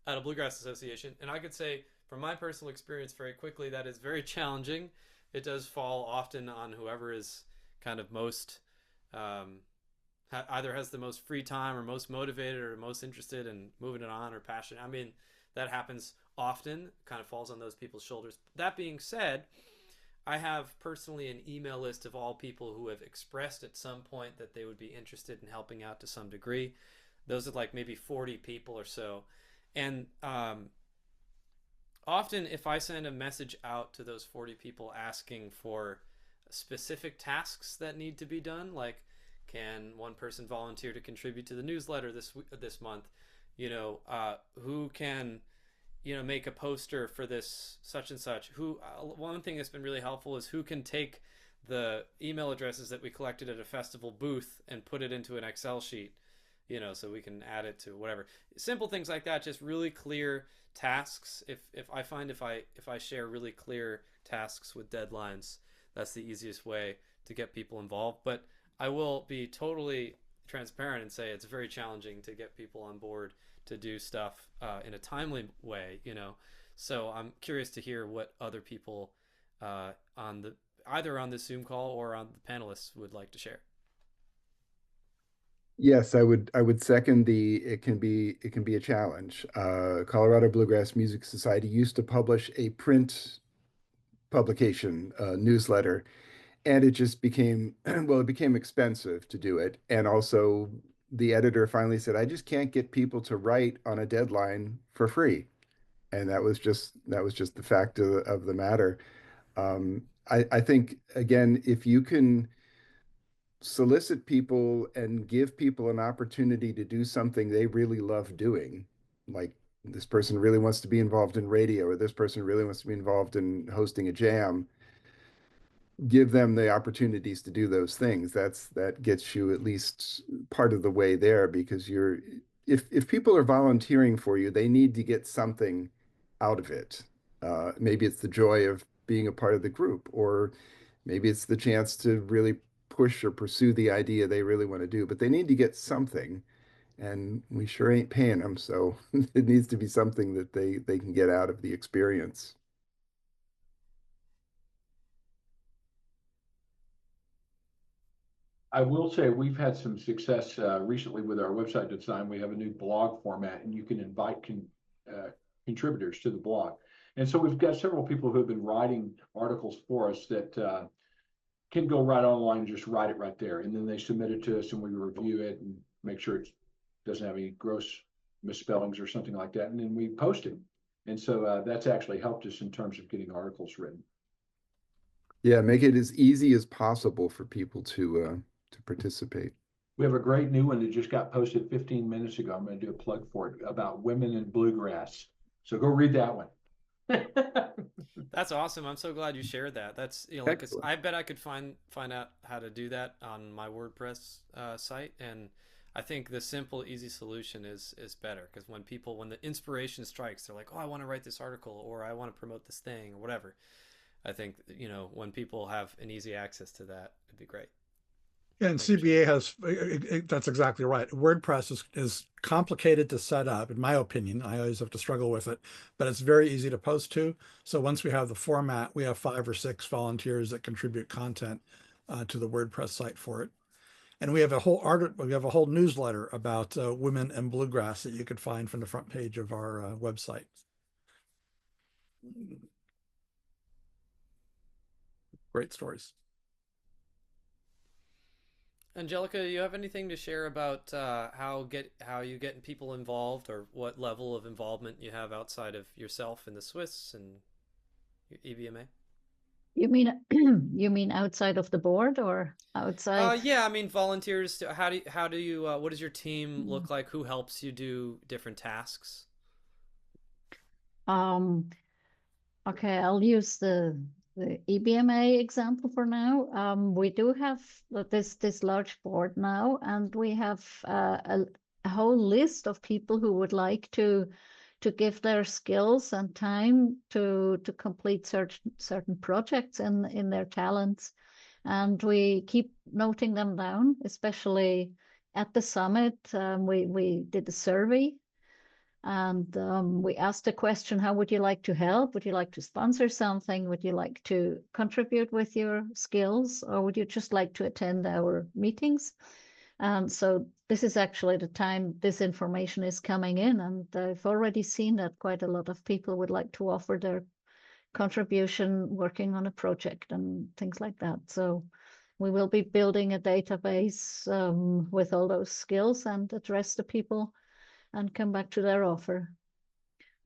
at a Bluegrass Association? And I could say from my personal experience very quickly, that is very challenging. It does fall often on whoever is kind of most, either has the most free time or most motivated or most interested in moving it on or passionate. I mean, that happens often, kind of falls on those people's shoulders. That being said, I have personally an email list of all people who have expressed at some point that they would be interested in helping out to some degree. Those are like maybe 40 people or so. And often if I send a message out to those 40 people asking for specific tasks that need to be done, like can one person volunteer to contribute to the newsletter this month, who can make a poster for this such and such, one thing that's been really helpful is who can take the email addresses that we collected at a festival booth and put it into an Excel sheet, so we can add it to whatever. Simple things like that, just really clear tasks. If I share really clear tasks with deadlines, that's the easiest way to get people involved. But I will be totally transparent and say it's very challenging to get people on board to do stuff in a timely way, So I'm curious to hear what other people either on the Zoom call or on the panelists would like to share. Yes, I would second it can be a challenge. Colorado Bluegrass Music Society used to publish a print publication newsletter, and it just became it became expensive to do it. And also the editor finally said, I just can't get people to write on a deadline for free. And that was just the fact of the matter. I think, again, if you can solicit people and give people an opportunity to do something they really love doing, like this person really wants to be involved in radio, or this person really wants to be involved in hosting a jam. Give them the opportunities to do those things. That gets you at least part of the way there, because if people are volunteering for you, they need to get something out of it. Maybe it's the joy of being a part of the group, or maybe it's the chance to really push or pursue the idea they really want to do, but they need to get something, and we sure ain't paying them, so it needs to be something that they can get out of the experience. I will say we've had some success recently with our website design. We have a new blog format, and you can invite contributors to the blog. And so we've got several people who have been writing articles for us that can go right online and just write it right there. And then they submit it to us, and we review it and make sure it doesn't have any gross misspellings or something like that. And then we post it. And so that's actually helped us in terms of getting articles written. Yeah, make it as easy as possible for people to participate. We have a great new one that just got posted 15 minutes ago. I'm going to do a plug for it about women in bluegrass. So go read that one. That's awesome. I'm so glad you shared that. That's, you know, like I bet I could find out how to do that on my WordPress site. And I think the simple, easy solution is better, because when the inspiration strikes, they're like, oh, I want to write this article, or I want to promote this thing, or whatever. I think, you know, when people have an easy access to that, it'd be great. Yeah, and CBA has, that's exactly right. WordPress is complicated to set up, in my opinion. I always have to struggle with it, but it's very easy to post to. So once we have the format, we have 5 or 6 volunteers that contribute content to the WordPress site for it. And we have a whole newsletter about women and bluegrass that you could find from the front page of our website. Great stories. Angelika, do you have anything to share about how you get people involved, or what level of involvement you have outside of yourself and the Swiss and your EBMA? You mean you mean outside of the board or outside? Yeah, I mean volunteers. How do you what does your team look like? Who helps you do different tasks? Um, okay, I'll use the EBMA example for now. We do have this large board now, and we have a whole list of people who would like to give their skills and time to complete certain projects in their talents. And we keep noting them down, especially at the summit. We did a survey, and we asked the question, how would you like to help? Would you like to sponsor something? Would you like to contribute with your skills? Or would you just like to attend our meetings? And so this is actually the time this information is coming in. And I've already seen that quite a lot of people would like to offer their contribution working on a project and things like that. So we will be building a database with all those skills and address the people and come back to their offer.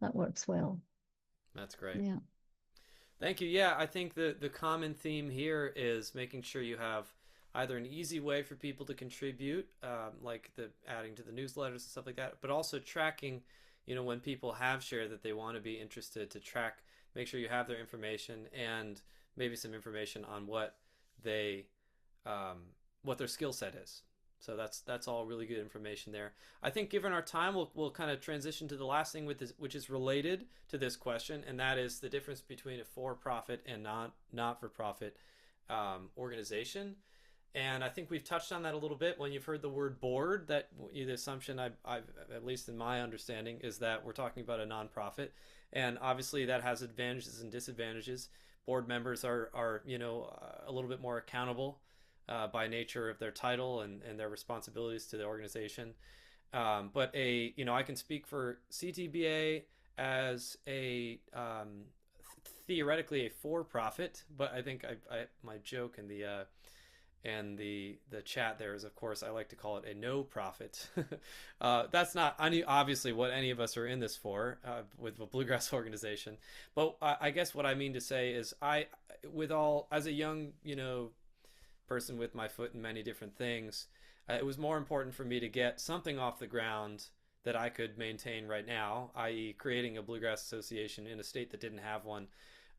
That works well. That's great. Yeah. Thank you. Yeah, I think the common theme here is making sure you have either an easy way for people to contribute, like the adding to the newsletters and stuff like that, but also tracking, you know, when people have shared that they want to be interested, to track, make sure you have their information, and maybe some information on what their skill set is. So that's all really good information there. I think given our time, we'll kind of transition to the last thing with this, which is related to this question, and that is the difference between a for-profit and not-for-profit organization. And I think we've touched on that a little bit when you've heard the word board. That the assumption I've at least in my understanding is that we're talking about a nonprofit, and obviously that has advantages and disadvantages. Board members are you know, a little bit more accountable by nature of their title and their responsibilities to the organization. But you know, I can speak for CTBA as a theoretically a for-profit, but I think my joke in the chat there is, of course, I like to call it a no-profit. That's not obviously what any of us are in this for with a bluegrass organization. But I guess what I mean to say is as a young, you know, person with my foot in many different things, it was more important for me to get something off the ground that I could maintain right now, i.e. creating a Bluegrass Association in a state that didn't have one.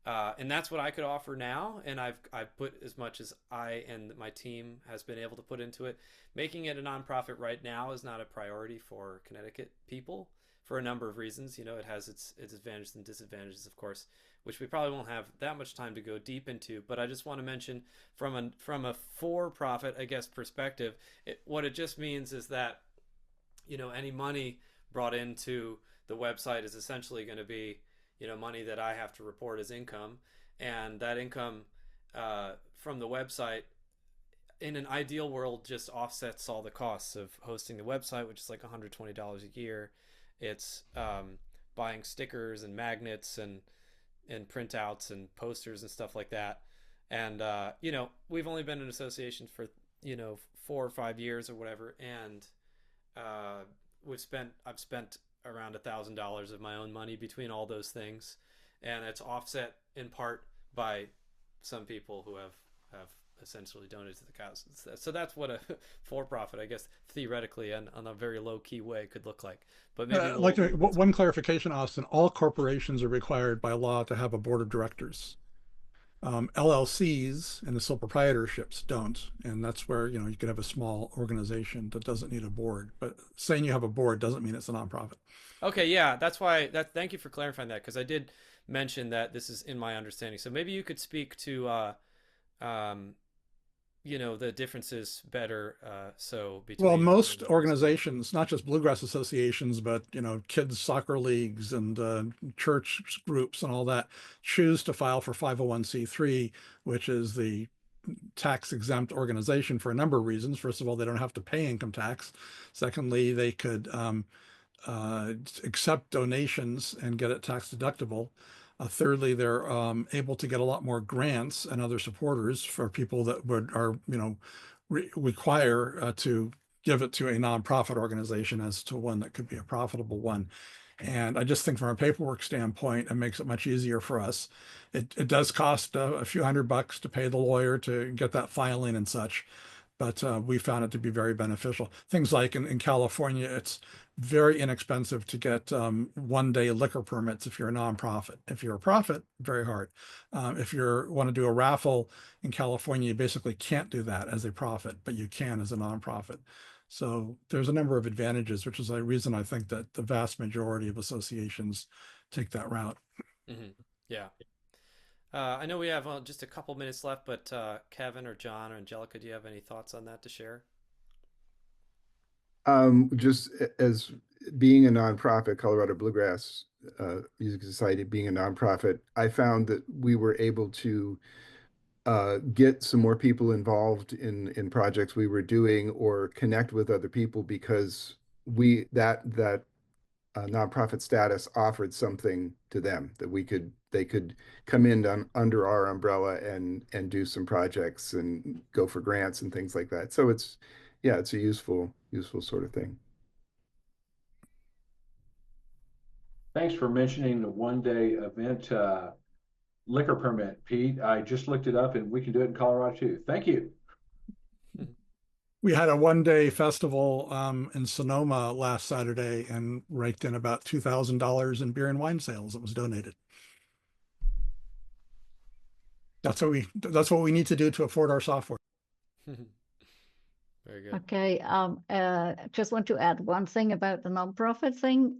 And that's what I could offer now. And I've put as much as I and my team has been able to put into it. Making it a nonprofit right now is not a priority for Connecticut people for a number of reasons. You know, it has its advantages and disadvantages, of course, which we probably won't have that much time to go deep into. But I just want to mention from a for-profit, I guess, perspective, what it just means is that, you know, any money brought into the website is essentially going to be, you know, money that I have to report as income, and that income from the website, in an ideal world, just offsets all the costs of hosting the website, which is like $120 a year. It's buying stickers and magnets and printouts and posters and stuff like that. And you know, we've only been in association for, you know, 4 or 5 years or whatever, and I've spent around $1,000 of my own money between all those things, and it's offset in part by some people who have essentially donated to the cause. So that's what a for-profit, I guess, theoretically and on a very low-key way could look like. But maybe I'd like to make one clarification, Austin. All corporations are required by law to have a board of directors. LLCs and the sole proprietorships don't, and that's where, you know, you could have a small organization that doesn't need a board. But saying you have a board doesn't mean it's a nonprofit. Okay, yeah, that's why. Thank you for clarifying that, because I did mention that this is in my understanding. So maybe you could speak to you know, the differences better. So between, Well, most organizations, not just bluegrass associations, but, you know, kids soccer leagues and church groups and all that, choose to file for 501c3, which is the tax exempt organization for a number of reasons. First of all, they don't have to pay income tax. Secondly, they could accept donations and get it tax deductible. Thirdly, they're able to get a lot more grants and other supporters for people that you know, require to give it to a nonprofit organization as to one that could be a profitable one. And I just think from a paperwork standpoint, it makes it much easier for us. It does cost a few $100 to pay the lawyer to get that filing and such, but we found it to be very beneficial. Things like in California, it's very inexpensive to get one-day liquor permits if you're a nonprofit. If you're a profit, very hard. If you want to do a raffle in California, you basically can't do that as a profit, but you can as a nonprofit. So there's a number of advantages, which is a reason I think that the vast majority of associations take that route. Mm-hmm. Yeah. I know we have just a couple minutes left, but Kevin or John or Angelika, do you have any thoughts on that to share? Just as being a nonprofit, Colorado Bluegrass Music Society being a nonprofit, I found that we were able to get some more people involved in projects we were doing or connect with other people because that nonprofit status offered something to them that they could come in under our umbrella and do some projects and go for grants and things like that. So it's a useful sort of thing. Thanks for mentioning the one-day event liquor permit, Pete. I just looked it up and we can do it in Colorado too. Thank you. We had a one-day festival in Sonoma last Saturday and raked in about $2,000 in beer and wine sales that was donated. That's what we need to do to afford our software. Very good. Okay, just want to add one thing about the nonprofit thing.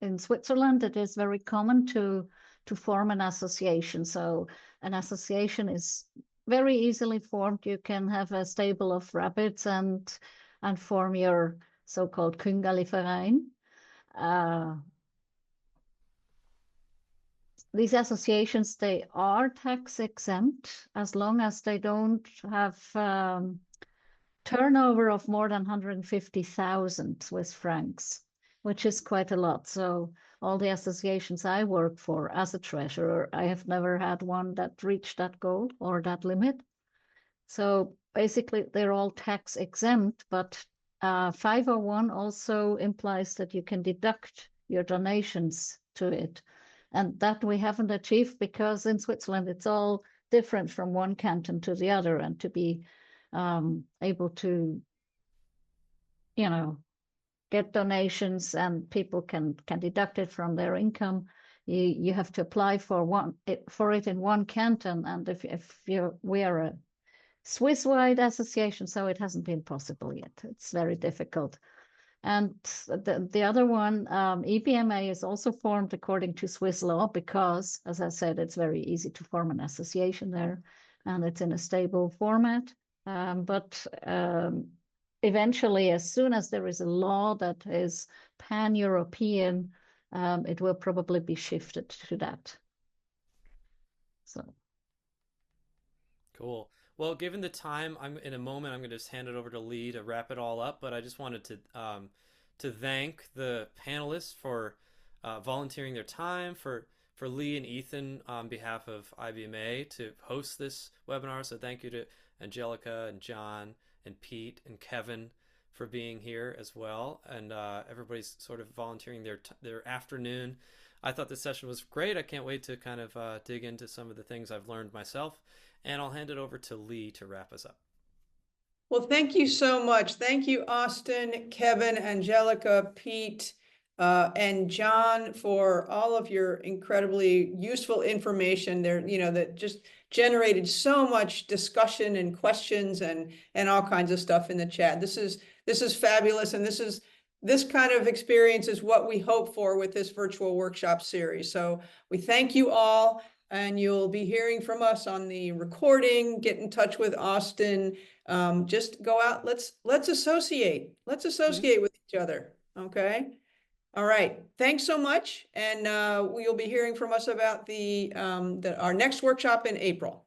In Switzerland, it is very common to form an association. So an association is very easily formed. You can have a stable of rabbits and form your so-called Küngerli-Verein. These associations, they are tax exempt as long as they don't have turnover of more than 150,000 Swiss francs, which is quite a lot. So all the associations I work for as a treasurer, I have never had one that reached that goal or that limit. So basically they're all tax exempt, but 501 also implies that you can deduct your donations to it. And that we haven't achieved because in Switzerland, it's all different from one canton to the other, and to be able to, you know, get donations and people can deduct it from their income. You have to apply for it in one canton, and we are a Swiss-wide association, so it hasn't been possible yet. It's very difficult. And the other one, EBMA, is also formed according to Swiss law because, as I said, it's very easy to form an association there, and it's in a stable format. But eventually, as soon as there is a law that is pan-European, it will probably be shifted to that. So. Cool. Well, given the time, in a moment, I'm going to just hand it over to Lee to wrap it all up. But I just wanted to thank the panelists for volunteering their time, for Lee and Ethan on behalf of IBMA to host this webinar. So thank you to Angelika and John and Pete and Kevin for being here as well, and everybody's sort of volunteering their afternoon. I thought this session was great. I can't wait to kind of dig into some of the things I've learned myself. And I'll hand it over to Lee to wrap us up. Well, thank you so much. Thank you, Austin, Kevin, Angelika, Pete, and John, for all of your incredibly useful information there, that just generated so much discussion and questions and all kinds of stuff in the chat. This is fabulous, and this kind of experience is what we hope for with this virtual workshop series. So we thank you all. And you'll be hearing from us on the recording. Get in touch with Austin. Just go out. Let's associate. Let's associate with each other. Okay. All right. Thanks so much. And we'll be hearing from us about our next workshop in April.